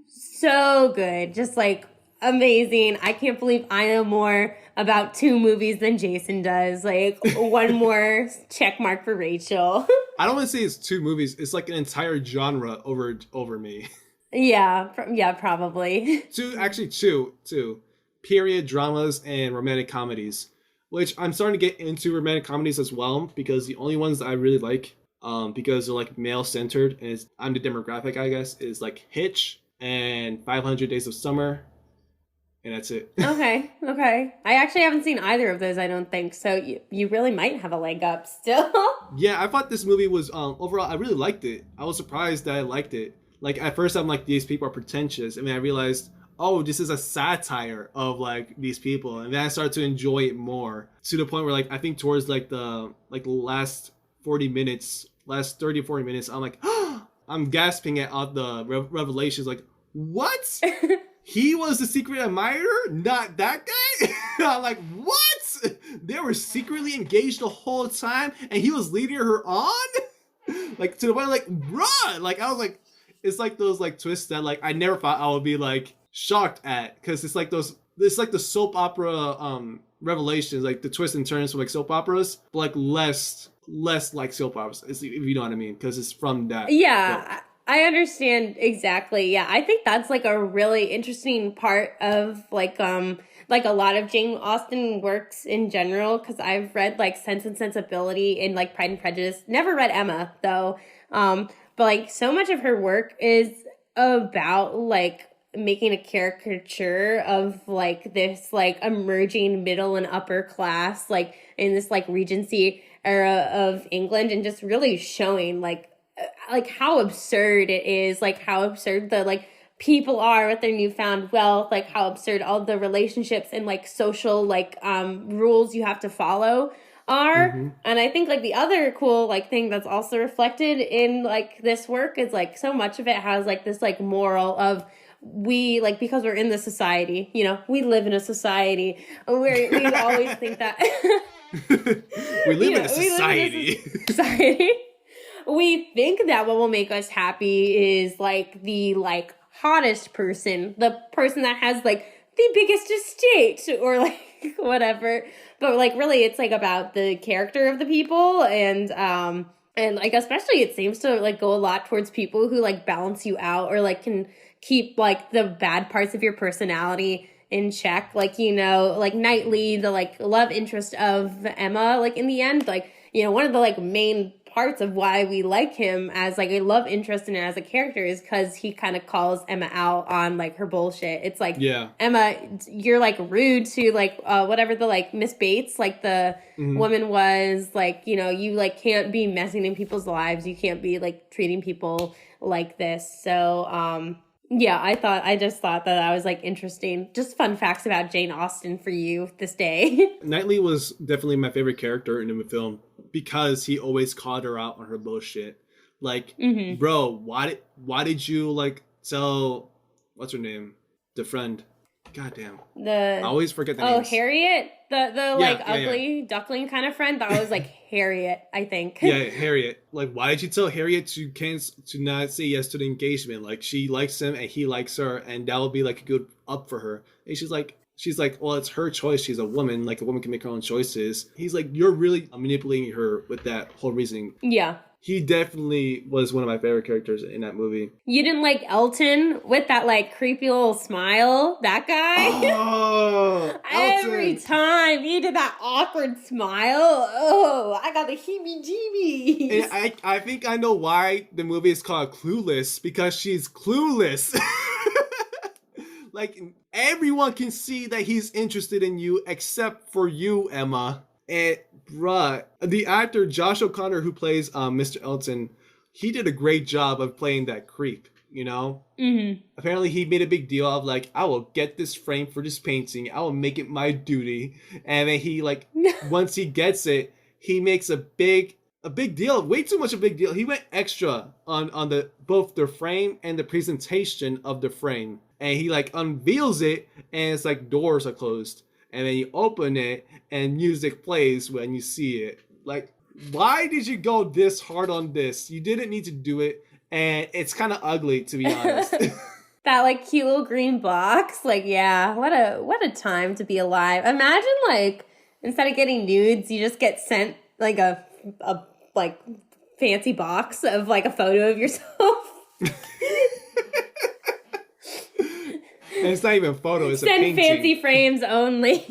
so good, just like amazing. I can't believe I know more about 2 movies than Jason does. Like one more check mark for Rachel. I don't want to say it's 2 movies. It's like an entire genre over me. Yeah, probably. Two period dramas and romantic comedies, which I'm starting to get into romantic comedies as well because the only ones that I really like, because they're like male centered and I'm the demographic, I guess, is like Hitch and 500 Days of Summer. and that's it. Okay. I actually haven't seen either of those, I don't think. So you really might have a leg up still. Yeah, I thought this movie was overall I really liked it. I was surprised that I liked it. Like at first I'm like, these people are pretentious, and then I realized, oh, this is a satire of like these people, and then I started to enjoy it more to the point where like I think towards like the last 40 minutes, last 30 or 40 minutes, I'm like, I'm gasping at all the revelations. Like, what? He was the secret admirer, not that guy? I'm like, what? They were secretly engaged the whole time, and he was leading her on? Like, to the point, like, run! Like, I was like, it's like those, like, twists that, like, I never thought I would be, like, shocked at. Because it's like the soap opera revelations, like, the twists and turns from, like, soap operas, but, like, less like soap operas, if you know what I mean. Because it's from that. Yeah. Book. I understand exactly. Yeah, I think that's like a really interesting part of like a lot of Jane Austen works in general, because I've read like Sense and Sensibility and like Pride and Prejudice. Never read Emma though. But like so much of her work is about like making a caricature of like this like emerging middle and upper class like in this like Regency era of England, and just really showing like how absurd it is, like how absurd the like people are with their newfound wealth, like how absurd all the relationships and like social like rules you have to follow are. Mm-hmm. And I think like the other cool like thing that's also reflected in like this work is like so much of it has like this like moral of we like, because we're in the society, you know, we live in a society, we always think that we live in a society. We think that what will make us happy is like the like hottest person, the person that has like the biggest estate or like whatever. But like really it's like about the character of the people, and like especially it seems to like go a lot towards people who like balance you out or like can keep like the bad parts of your personality in check. Like, you know, like Knightley, the like love interest of Emma, like in the end, like, you know, one of the like main parts of why we like him as like a love interest and as a character is because he kind of calls Emma out on like her bullshit. It's like, yeah, Emma, you're like rude to like whatever the like Miss Bates, like the woman was, like, you know, you like can't be messing in people's lives, you can't be like treating people like this. So yeah, I just thought that was like interesting. Just fun facts about Jane Austen for you this day. Knightley was definitely my favorite character in the film because he always called her out on her bullshit. Like, bro, why did you like tell what's her name? The friend. Goddamn. I always forget the names. Oh, Harriet? The like ugly duckling kind of friend? That was like Harriet, I think. Yeah, Harriet. Like, why did you tell Harriet to not say yes to the engagement? Like, she likes him and he likes her, and that would be like a good up for her. And she's like, well, it's her choice. She's a woman. Like, a woman can make her own choices. He's like, you're really manipulating her with that whole reasoning. Yeah. He definitely was one of my favorite characters in that movie. You didn't like Elton with that like creepy little smile? That guy? Oh, Every time he did that awkward smile, oh, I got the heebie-jeebies. And I think I know why the movie is called Clueless, because she's clueless. Like, everyone can see that he's interested in you except for you, Emma. And bruh, the actor Josh O'Connor, who plays Mr. Elton, he did a great job of playing that creep, you know? Mm-hmm. Apparently he made a big deal of like, I will get this frame for this painting, I will make it my duty. And then he like, once he gets it, he makes a big deal, way too much of a big deal. He went extra on the both the frame and the presentation of the frame. And he like unveils it, and it's like doors are closed. And then you open it, and music plays when you see it. Like, why did you go this hard on this? You didn't need to do it, and it's kind of ugly, to be honest. That, like, cute little green box. Like, yeah, what a time to be alive. Imagine, like, instead of getting nudes, you just get sent, like, a like, fancy box of, like, a photo of yourself. And it's not even a photo, it's a Send painting. fancy frames only.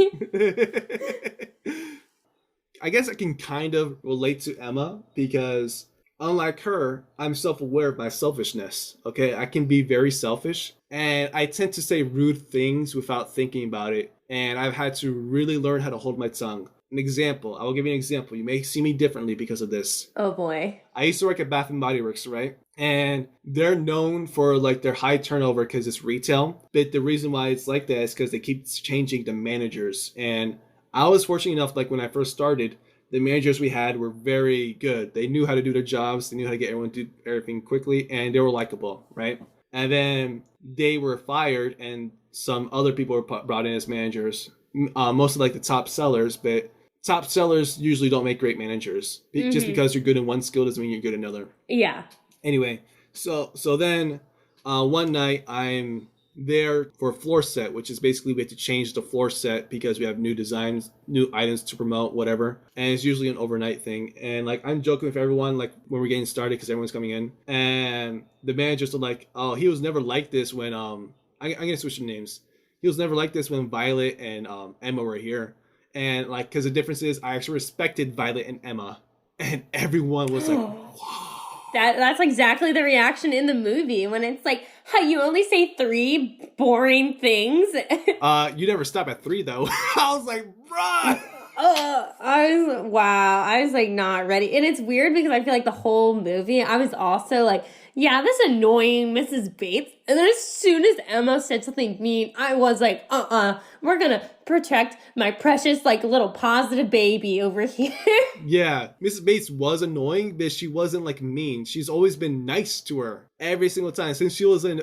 I guess I can kind of relate to Emma because unlike her, I'm self-aware of my selfishness. Okay, I can be very selfish, and I tend to say rude things without thinking about it. And I've had to really learn how to hold my tongue. An example, I will give you an example. You may see me differently because of this. Oh boy. I used to work at Bath and Body Works, right? And they're known for like their high turnover because it's retail. But the reason why it's like that is because they keep changing the managers. And I was fortunate enough, like when I first started, the managers we had were very good. They knew how to do their jobs. They knew how to get everyone to do everything quickly, and they were likable, right? And then they were fired, and some other people were brought in as managers. Most of like the top sellers, but top sellers usually don't make great managers. Just because you're good in one skill doesn't mean you're good in another. Yeah. Anyway, so then one night I'm there for a floor set, which is basically we have to change the floor set because we have new designs, new items to promote, whatever. And it's usually an overnight thing. And like I'm joking with everyone, like when we're getting started because everyone's coming in. And the managers are like, oh, he was never like this when I'm gonna switch the names. He was never like this when Violet and Emma were here. And like, because the difference is I actually respected Violet and Emma. And everyone was like, wow. That's exactly the reaction in the movie when it's like, huh, you only say 3 boring things. You never stop at 3 though. I was like, bruh. I was like not ready. And it's weird because I feel like the whole movie, I was also like, yeah, this annoying Mrs. Bates. And then as soon as Emma said something mean, I was like, we're gonna protect my precious, like, little positive baby over here. Yeah, Mrs. Bates was annoying, but she wasn't like mean. She's always been nice to her every single time since she was a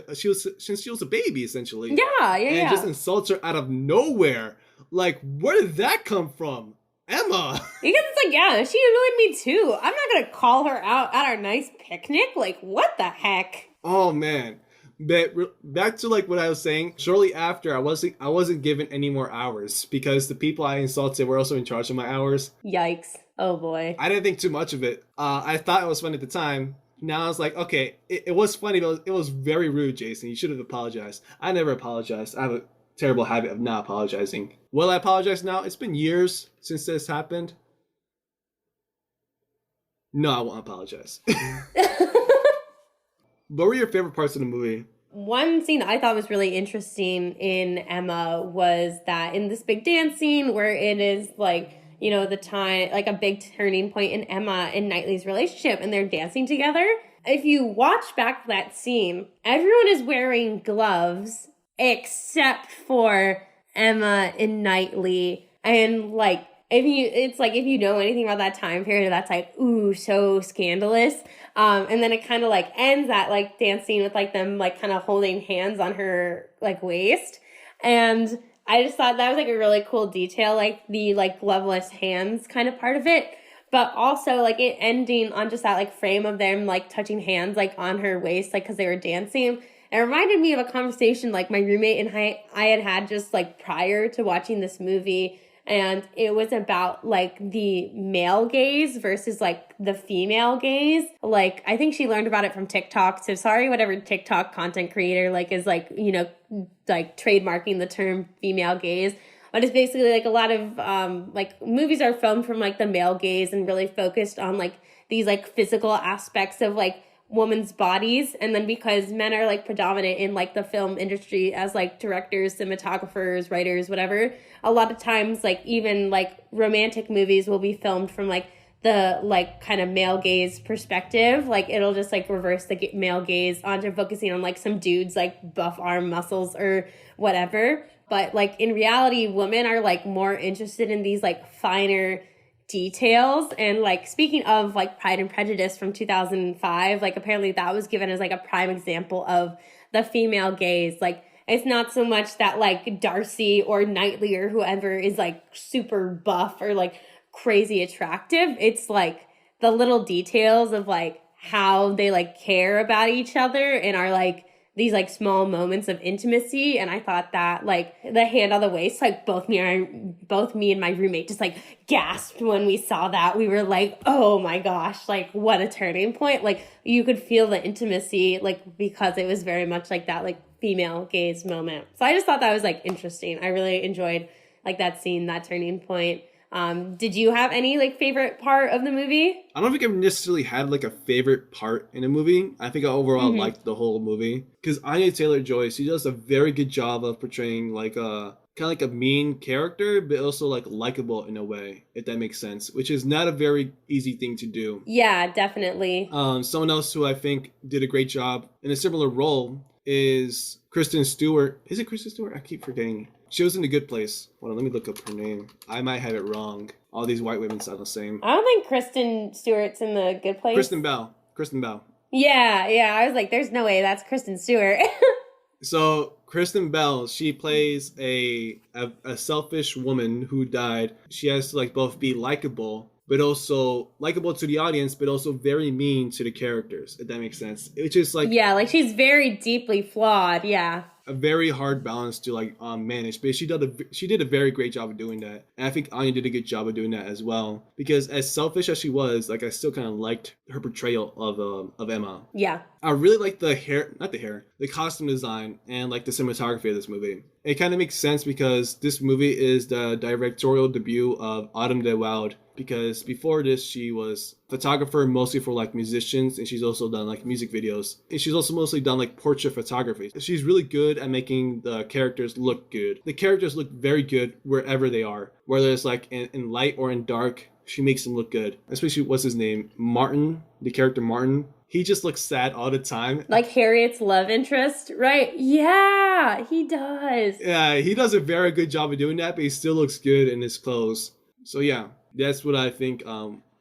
baby, essentially. Yeah. And just insults her out of nowhere. Like, where did that come from? Emma. Because it's like, yeah, she annoyed me too. I'm not gonna call her out at our nice picnic. Like, what the heck? Oh man. But back to like what I was saying. Shortly after, I wasn't given any more hours because the people I insulted were also in charge of my hours. Yikes! Oh boy. I didn't think too much of it. I thought it was funny at the time. Now I was like, okay, it was funny, but it was very rude, Jason. You should have apologized. I never apologized. I have a terrible habit of not apologizing. Will I apologize now? It's been years since this happened. No, I won't apologize. What were your favorite parts of the movie? One scene I thought was really interesting in Emma was that in this big dance scene where it is like, you know, the time, like a big turning point in Emma and Knightley's relationship and they're dancing together. If you watch back that scene, everyone is wearing gloves except for Emma and Knightley. And like, if you know anything about that time period, that's like, ooh, so scandalous. And then it kind of like ends that like dance scene with like them like kind of holding hands on her like waist. And I just thought that was like a really cool detail, like the like gloveless hands kind of part of it. But also like it ending on just that like frame of them like touching hands like on her waist, like because they were dancing. It reminded me of a conversation like my roommate and I had just like prior to watching this movie. And it was about like the male gaze versus like the female gaze. Like I think she learned about it from TikTok. So sorry, whatever TikTok content creator like is like, you know, like trademarking the term female gaze. But it's basically like a lot of like movies are filmed from like the male gaze and really focused on like these like physical aspects of like women's bodies. And then because men are like predominant in like the film industry as like directors, cinematographers, writers, whatever, a lot of times like even like romantic movies will be filmed from like the like kind of male gaze perspective. Like it'll just like reverse the male gaze onto focusing on like some dudes like buff arm muscles or whatever. But like in reality, women are like more interested in these like finer details. And like speaking of like Pride and Prejudice from 2005, like apparently that was given as like a prime example of the female gaze. Like it's not so much that like Darcy or Knightley or whoever is like super buff or like crazy attractive. It's like the little details of like how they like care about each other and are like these like small moments of intimacy. And I thought that like the hand on the waist, like both me and my roommate just like gasped when we saw that. We were like, oh my gosh, like what a turning point. Like you could feel the intimacy like because it was very much like that like female gaze moment. So I just thought that was like interesting. I really enjoyed like that scene, that turning point. Did you have any like favorite part of the movie? I don't think I've necessarily had like a favorite part in a movie. I think I overall liked the whole movie because Anya Taylor-Joy, she does a very good job of portraying like a kind of like a mean character, but also like likable in a way, if that makes sense, which is not a very easy thing to do. Yeah, definitely. Someone else who I think did a great job in a similar role is Kristen Stewart. Is it Kristen Stewart? I keep forgetting. She was in The Good Place. Hold on, let me look up her name. I might have it wrong. All these white women sound the same. I don't think Kristen Stewart's in The Good Place. Kristen Bell. Yeah. I was like, there's no way that's Kristen Stewart. So Kristen Bell, she plays a selfish woman who died. She has to like both be likable, but also likable to the audience, but also very mean to the characters, if that makes sense. Which is like, yeah, like she's very deeply flawed. Yeah. A very hard balance to like manage, but she did a very great job of doing that, and I think Anya did a good job of doing that as well. Because as selfish as she was, like I still kind of liked her portrayal of Emma. Yeah, I really like the costume design and like the cinematography of this movie. It kind of makes sense because this movie is the directorial debut of Autumn de Wilde. Because before this, she was photographer mostly for like musicians, and she's also done like music videos. And she's also mostly done like portrait photography. She's really good at making the characters look good. The characters look very good wherever they are, whether it's like in light or in dark. She makes them look good. Especially, what's his name? Martin, the character Martin. He just looks sad all the time. Like Harriet's love interest, right? Yeah, he does. Yeah, he does a very good job of doing that, but he still looks good in his clothes. So yeah, that's what I think.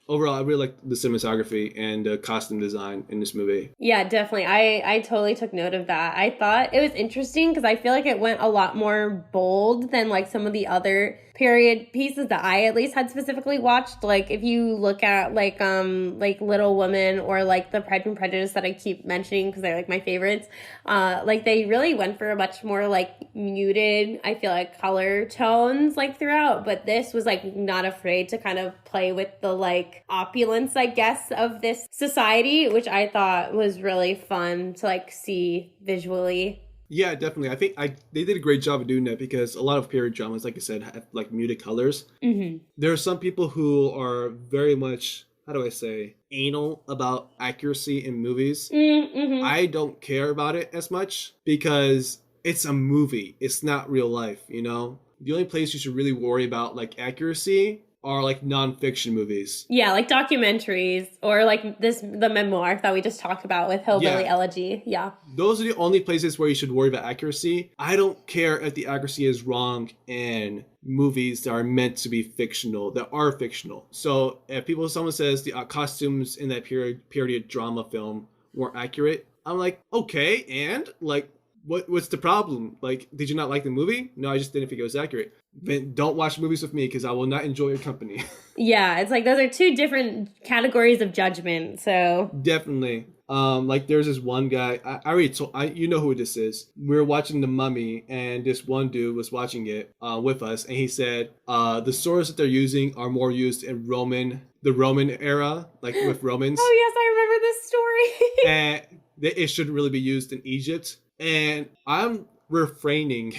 Overall, I really like the cinematography and the costume design in this movie. Yeah, definitely. I totally took note of that. I thought it was interesting because I feel like it went a lot more bold than like some of the other period pieces that I at least had specifically watched. Like if you look at like Little Women or like the Pride and Prejudice that I keep mentioning because they're like my favorites, like they really went for a much more like muted, I feel like, color tones like throughout, but this was like not afraid to kind of play with the like opulence, I guess, of this society, which I thought was really fun to like see visually. Yeah, definitely. I think they did a great job of doing that because a lot of period dramas, like I said, have like muted colors. Mm-hmm. There are some people who are very much, how do I say, anal about accuracy in movies. Mm-hmm. I don't care about it as much because it's a movie. It's not real life, you know? The only place you should really worry about like accuracy are like nonfiction movies. Yeah, like documentaries or like the memoir that we just talked about with Hillbilly Elegy. Yeah. Those are the only places where you should worry about accuracy. I don't care if the accuracy is wrong in movies that are meant to be fictional, that are fictional. So if someone says the costumes in that period drama film weren't accurate, I'm like, okay, and like, what's the problem? Like, did you not like the movie? No, I just didn't think it was accurate. Then don't watch movies with me because I will not enjoy your company. Yeah, it's like those are two different categories of judgment. So definitely. Like there's this one guy. I already told you know who this is. We were watching The Mummy, and this one dude was watching it with us, and he said the swords that they're using are more used in the Roman era, like with Romans. Oh yes, I remember this story. And it shouldn't really be used in Egypt. And I'm refraining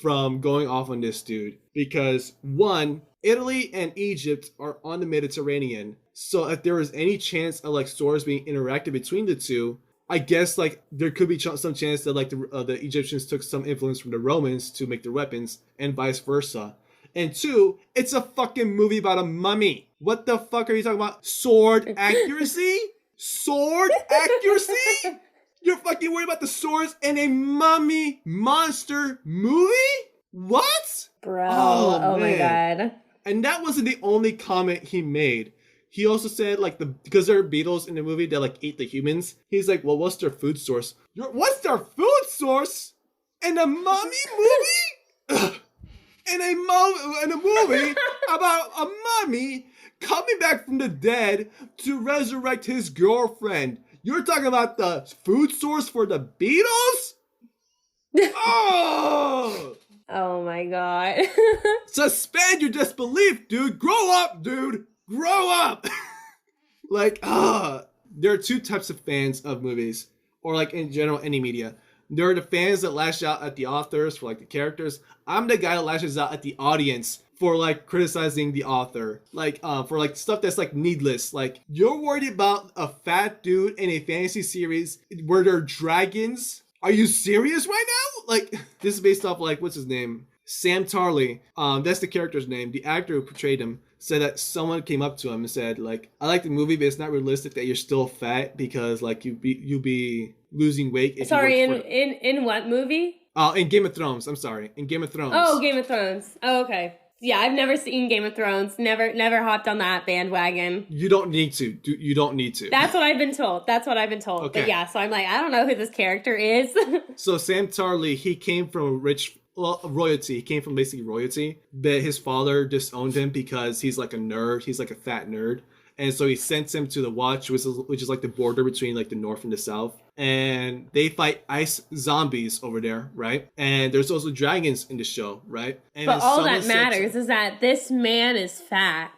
from going off on this dude because one, Italy and Egypt are on the Mediterranean. So if there was any chance of like swords being interacted between the two, I guess like there could be some chance that like the Egyptians took some influence from the Romans to make their weapons and vice versa. And two, it's a fucking movie about a mummy. What the fuck are you talking about? Sword accuracy? Sword accuracy? You're fucking worried about the swords in a mummy monster movie? What? Bro, oh my god. And that wasn't the only comment he made. He also said, like, because there are beetles in the movie that, like, eat the humans. He's like, well, what's their food source? What's their food source? In a mummy movie? in a movie about a mummy coming back from the dead to resurrect his girlfriend. You're talking about the food source for the Beatles? Oh! Oh my god. Suspend your disbelief, dude. Grow up, dude. Grow up. There are two types of fans of movies, or like in general, any media. There are the fans that lash out at the authors for like the characters. I'm the guy that lashes out at the audience for like criticizing the author, like for like stuff that's like needless. Like, you're worried about a fat dude in a fantasy series where there are dragons? Are you serious right now? Like, this is based off like, what's his name? Sam Tarley. That's the character's name. The actor who portrayed him said that someone came up to him and said, like, I like the movie, but it's not realistic that you're still fat because like you'll be losing weight. If Sorry, you in what movie? In Game of Thrones. I'm sorry, in Game of Thrones. Oh, Game of Thrones. Oh, okay. Yeah, I've never seen Game of Thrones. Never hopped on that bandwagon. You don't need to. You don't need to. That's what I've been told. Okay. But yeah, so I'm like, I don't know who this character is. So Sam Tarley, he came from royalty. He came from basically royalty, but his father disowned him because he's like a nerd. He's like a fat nerd. And so he sent him to the Watch, which is like the border between like the North and the South. And they fight ice zombies over there, right? And there's also dragons in the show, right? And but all that matters is that this man is fat.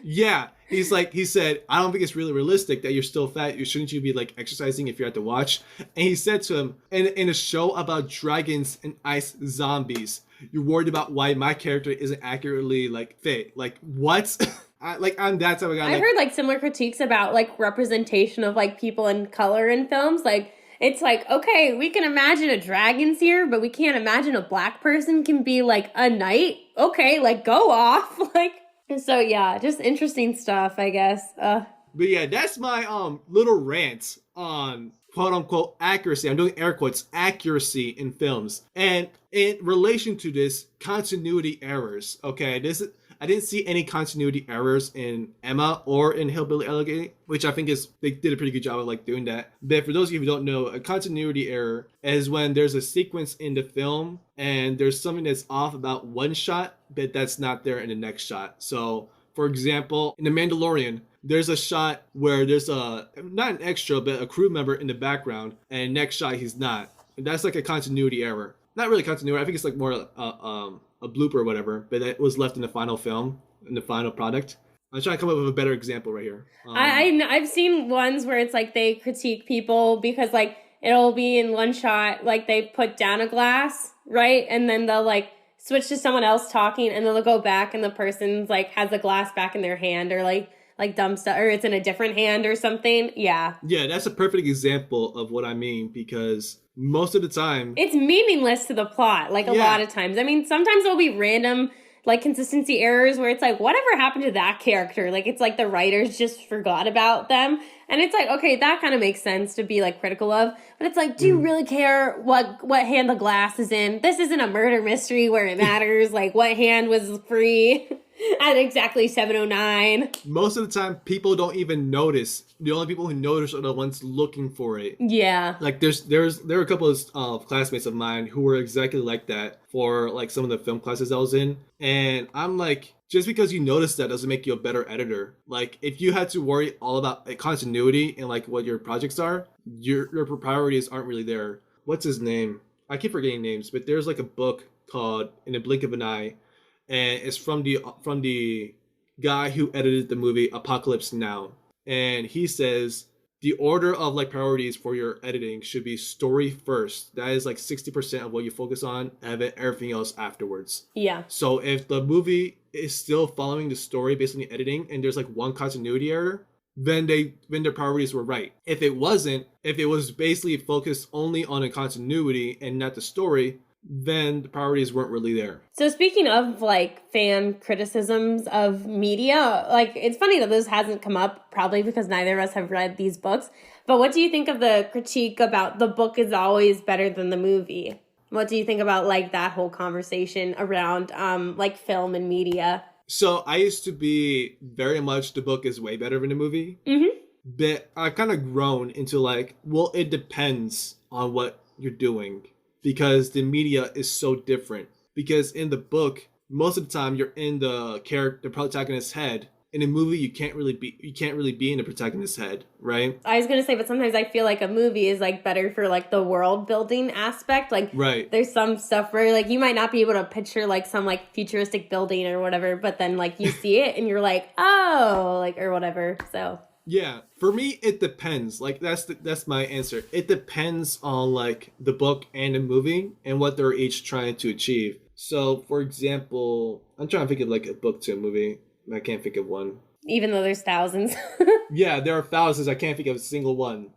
Yeah. He said, I don't think it's really realistic that you're still fat. Shouldn't you be like exercising if you're at the Watch? And he said to him, in a show about dragons and ice zombies, you're worried about why my character isn't accurately like fit. Like, what? I'm that type of guy. I've heard like similar critiques about like representation of like people in color in films. Like, it's like, okay, we can imagine a dragon's here, but we can't imagine a black person can be like a knight. Okay, like go off. Like, so yeah, just interesting stuff, I guess. But yeah, that's my little rant on quote unquote accuracy. I'm doing air quotes, accuracy in films. And in relation to this, continuity errors. Okay, I didn't see any continuity errors in Emma or in Hillbilly Elegy, which I think they did a pretty good job of like doing that. But for those of you who don't know, a continuity error is when there's a sequence in the film and there's something that's off about one shot, but that's not there in the next shot. So, for example, in The Mandalorian, there's a shot where there's not an extra, but a crew member in the background, and next shot he's not. And that's like a continuity error. Not really continuity. I think it's like more a blooper or whatever, but it was left in the final film, in the final product. I'm trying to come up with a better example right here. I've seen ones where it's like they critique people because like it'll be in one shot, like they put down a glass, right? And then they'll like switch to someone else talking, and then they'll go back and the person's like has the glass back in their hand, or like dumb stuff, or it's in a different hand or something. Yeah, that's a perfect example of what I mean, because most of the time it's meaningless to the plot, like a lot of times. I mean, sometimes there'll be random like consistency errors where it's like, whatever happened to that character? Like, it's like the writers just forgot about them. And it's like, okay, that kind of makes sense to be like critical of, but it's like, do you really care what hand the glass is in? This isn't a murder mystery where it matters like what hand was free at exactly 7:09. Most of the time, people don't even notice. The only people who notice are the ones looking for it. Yeah. Like there were a couple of classmates of mine who were exactly like that for like some of the film classes I was in, and I'm like, just because you notice that doesn't make you a better editor. Like, if you had to worry all about continuity and like what your projects are, your priorities aren't really there. What's his name? I keep forgetting names, but there's like a book called In a Blink of an Eye, and it's from the guy who edited the movie Apocalypse Now, and he says the order of like priorities for your editing should be story first. That is like 60% of what you focus on, and then everything else afterwards. Yeah. So if the movie is still following the story based on the editing, and there's like one continuity error, then their priorities were right. If it wasn't, if it was basically focused only on a continuity and not the story, then the priorities weren't really there. So speaking of like fan criticisms of media, like it's funny that this hasn't come up, probably because neither of us have read these books. But what do you think of the critique about the book is always better than the movie? What do you think about like that whole conversation around like film and media? So I used to be very much the book is way better than the movie. Mm-hmm. But I've kind of grown into like, well, it depends on what you're doing, because the media is so different. Because in the book, most of the time you're in the protagonist's head. In a movie, you can't really be in the protagonist's head, right? I was gonna say, but sometimes I feel like a movie is like better for like the world building aspect. Like, right. There's some stuff where like you might not be able to picture like some like futuristic building or whatever, but then like you see it and you're like, oh, like, or whatever. So yeah, for me it depends. Like that's my answer. It depends on like the book and the movie and what they're each trying to achieve. So, for example, I'm trying to think of like a book to a movie. I can't think of one. Even though there's thousands. Yeah, there are thousands. I can't think of a single one.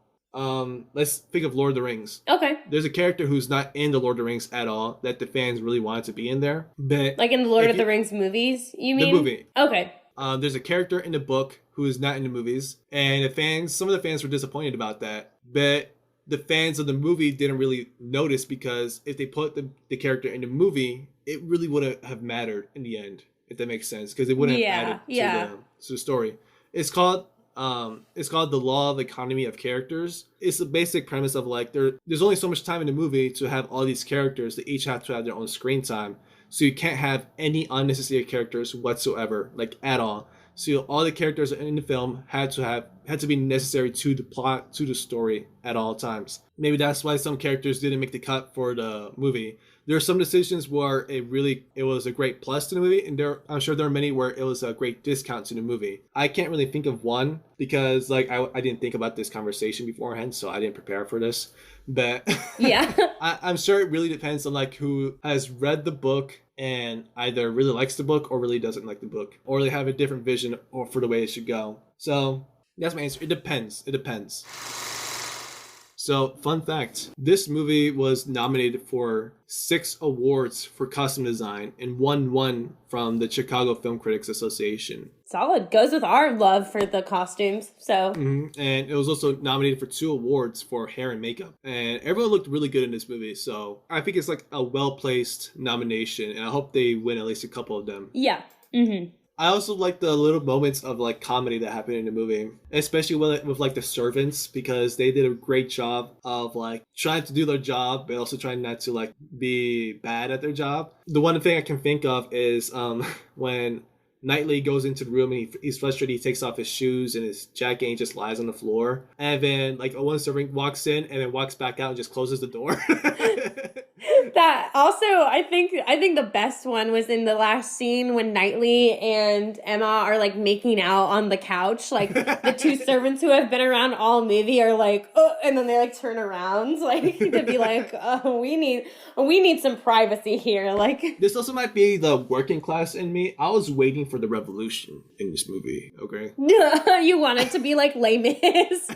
Let's think of Lord of the Rings. Okay. There's a character who's not in the Lord of the Rings at all that the fans really wanted to be in there. But Like in the Lord of the Rings movies, you mean? The movie. Okay. There's a character in the book who is not in the movies, and some of the fans were disappointed about that. But the fans of the movie didn't really notice, because if they put the character in the movie, it really wouldn't have mattered in the end, if that makes sense, because it wouldn't have added to the story. It's called The Law of Economy of Characters. It's the basic premise of like there's only so much time in the movie to have all these characters that each have to have their own screen time. So you can't have any unnecessary characters whatsoever, like at all. So all the characters in the film had to be necessary to the plot, to the story at all times. Maybe that's why some characters didn't make the cut for the movie. There are some decisions where it was a great plus to the movie, and I'm sure there are many where it was a great discount to the movie. I can't really think of one, because like I didn't think about this conversation beforehand, so I didn't prepare for this. But yeah, I'm sure it really depends on like who has read the book and either really likes the book or really doesn't like the book, or they have a different vision or for the way it should go. So that's my answer. It depends. So, fun fact, this movie was nominated for 6 awards for costume design and won 1 from the Chicago Film Critics Association. Solid. Goes with our love for the costumes, so. Mm-hmm. And it was also nominated for 2 awards for hair and makeup. And everyone looked really good in this movie, so I think it's like a well-placed nomination, and I hope they win at least a couple of them. Yeah. Mm-hmm. I also like the little moments of like comedy that happened in the movie, especially with like the servants, because they did a great job of like trying to do their job, but also trying not to like be bad at their job. The one thing I can think of is when Knightley goes into the room and he's frustrated. He takes off his shoes and his jacket and he just lies on the floor. And then like one servant walks in and then walks back out and just closes the door. That also, I think the best one was in the last scene when Knightley and Emma are like making out on the couch. Like the 2 servants who have been around all movie are like, oh, and then they like turn around like to be like, oh, we need some privacy here. Like this also might be the working class in me. I was waiting for the revolution in this movie. Okay, you want it to be like Les Mis.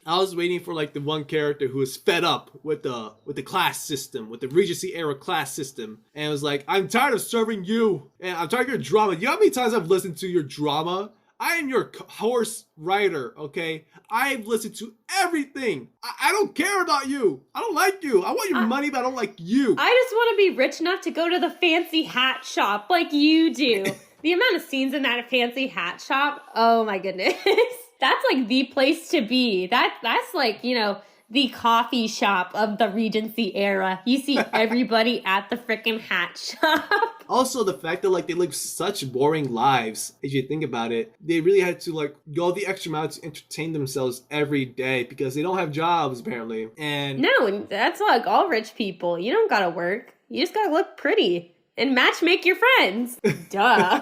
I was waiting for like the one character who was fed up with the class system, with the Regency era class system, and was like, "I'm tired of serving you, and I'm tired of your drama. You know how many times I've listened to your drama? I am your horse rider, okay? I've listened to everything. I don't care about you. I don't like you. I want your money, but I don't like you. I just want to be rich enough to go to the fancy hat shop like you do." The amount of scenes in that fancy hat shop, oh my goodness. That's like the place to be. That's like, you know, the coffee shop of the Regency era. You see everybody at the freaking hat shop. Also, the fact that like they live such boring lives, if you think about it, they really had to like go the extra mile to entertain themselves every day because they don't have jobs apparently. And no, that's like all rich people. You don't gotta work. You just gotta look pretty and matchmake your friends. Duh.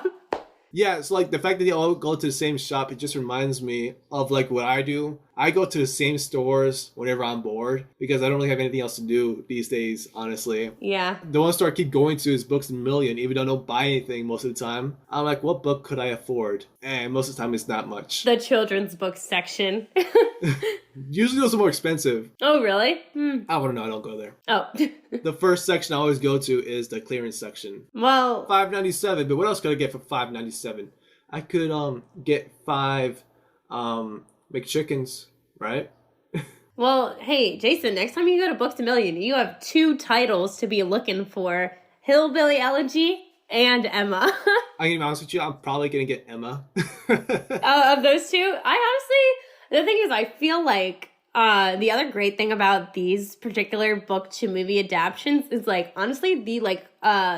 Yeah, it's like the fact that they all go to the same shop, it just reminds me of like what I do. I go to the same stores whenever I'm bored because I don't really have anything else to do these days, honestly. Yeah. The one store I keep going to is Books A Million, even though I don't buy anything most of the time. I'm like, what book could I afford? And most of the time it's not much. The children's book section. Usually those are more expensive. Oh, really? I don't know, I don't go there. Oh. The first section I always go to is the clearance section. Well, $5.97, but what else could I get for $5.97? I could get 5 McChickens, right? well, hey, Jason, next time you go to Books A Million, you have 2 titles to be looking for. Hillbilly Elegy and Emma. I'm gonna be honest with you, I'm probably gonna get Emma. Of those 2, the thing is, I feel like the other great thing about these particular book to movie adaptions is like, honestly, the like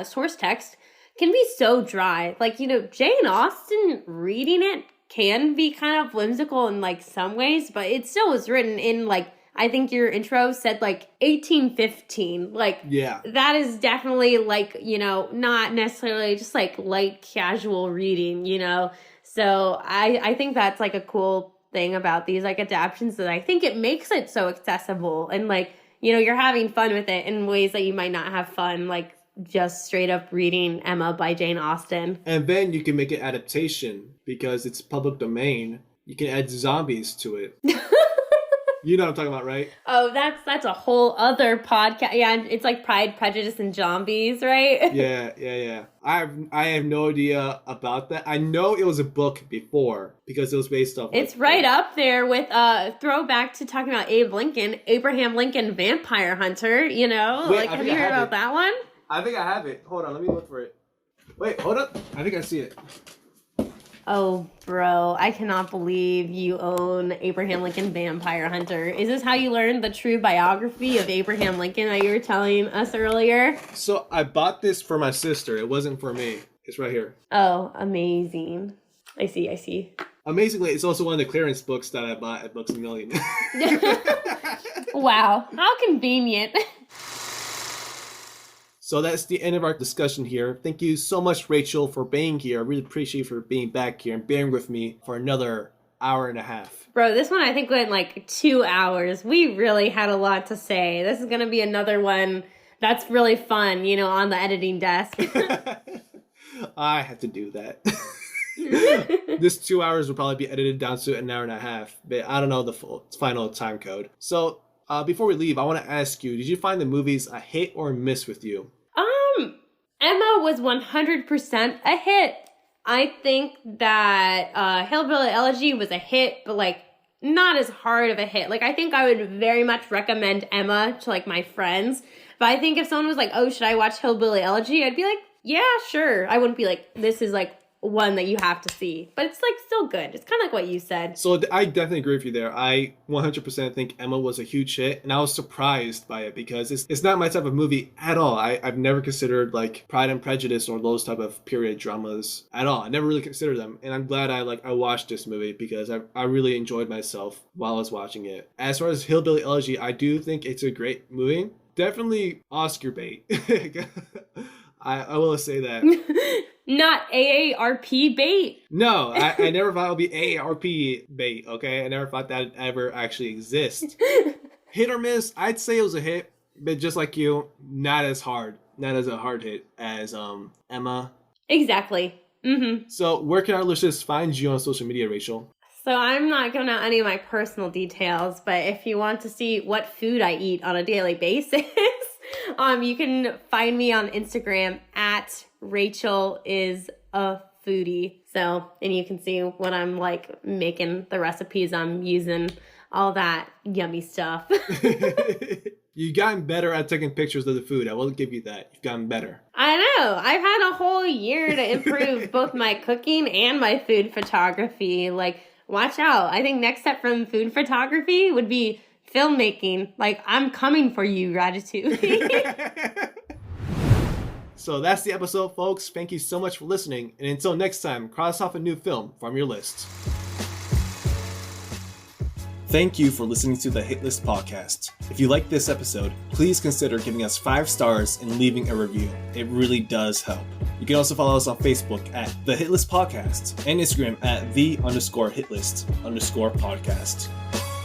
source text can be so dry. Like, you know, Jane Austen reading it can be kind of whimsical in like some ways, but it still was written in like, I think your intro said like 1815. Like, yeah, that is definitely like, you know, not necessarily just like light casual reading, you know? So I think that's like a cool thing about these like adaptions that I think it makes it so accessible and like you're having fun with it in ways that you might not have fun, like just straight up reading Emma by Jane Austen. And then you can make an adaptation because it's public domain. You can add zombies to it. You know what I'm talking about, right? Oh, that's a whole other podcast. Yeah, it's like Pride, Prejudice, and Zombies, right? Yeah. I have no idea about that. I know it was a book before because it was based off. It's right up there with throwback to talking about Abraham Lincoln, Vampire Hunter. Wait, have you heard about that one? I think I have it. Hold on, let me look for it. Wait, hold up. I think I see it. Oh, bro, I cannot believe you own Abraham Lincoln Vampire Hunter. Is this how you learned the true biography of Abraham Lincoln that you were telling us earlier? So I bought this for my sister. It wasn't for me. It's right here. Oh, amazing. I see. Amazingly, it's also one of the clearance books that I bought at Books A Million. Wow, how convenient. So that's the end of our discussion here. Thank you so much, Rachel, for being here. I really appreciate you for being back here and bearing with me for another hour and a half. Bro, this one I think went like 2 hours. We really had a lot to say. This is going to be another one that's really fun, on the editing desk. I have to do that. This 2 hours will probably be edited down to an hour and a half, but I don't know the final time code. So before we leave, I want to ask you, did you find the movies a hit or a miss with you? Emma was 100% a hit. I think that Hillbilly Elegy was a hit, but like not as hard of a hit. Like I think I would very much recommend Emma to like my friends. But I think if someone was like, oh, should I watch Hillbilly Elegy? I'd be like, yeah, sure. I wouldn't be like, this is like one that you have to see. But it's like still good. It's kind of like what you said. So I definitely agree with you there. I 100% think Emma was a huge hit, and I was surprised by it because it's not my type of movie at all. I've never considered like Pride and Prejudice or those type of period dramas at all. I never really considered them, and I'm glad I watched this movie because I really enjoyed myself while I was watching it. As far as Hillbilly Elegy, I do think it's a great movie. Definitely Oscar bait. I will say that. Not AARP bait. No, I never thought it would be AARP bait, okay? I never thought that would ever actually exist. Hit or miss, I'd say it was a hit, but just like you, not as hard. Not as a hard hit as Emma. Exactly. Mm-hmm. So where can our listeners find you on social media, Rachel? So I'm not giving out any of my personal details, but if you want to see what food I eat on a daily basis, you can find me on Instagram at Rachel is a foodie. So, and you can see what I'm like making, the recipes I'm using, all that yummy stuff. You've gotten better at taking pictures of the food. I will give you that. You've gotten better. I know. I've had a whole year to improve both my cooking and my food photography. Like, watch out. I think next step from food photography would be filmmaking. Like, I'm coming for you, Ratatouille. So that's the episode, folks. Thank you so much for listening. And until next time, cross off a new film from your list. Thank you for listening to the Hit List Podcast. If you liked this episode, please consider giving us 5 stars and leaving a review. It really does help. You can also follow us on Facebook at The Hit List Podcast and Instagram at _hitlist_podcast.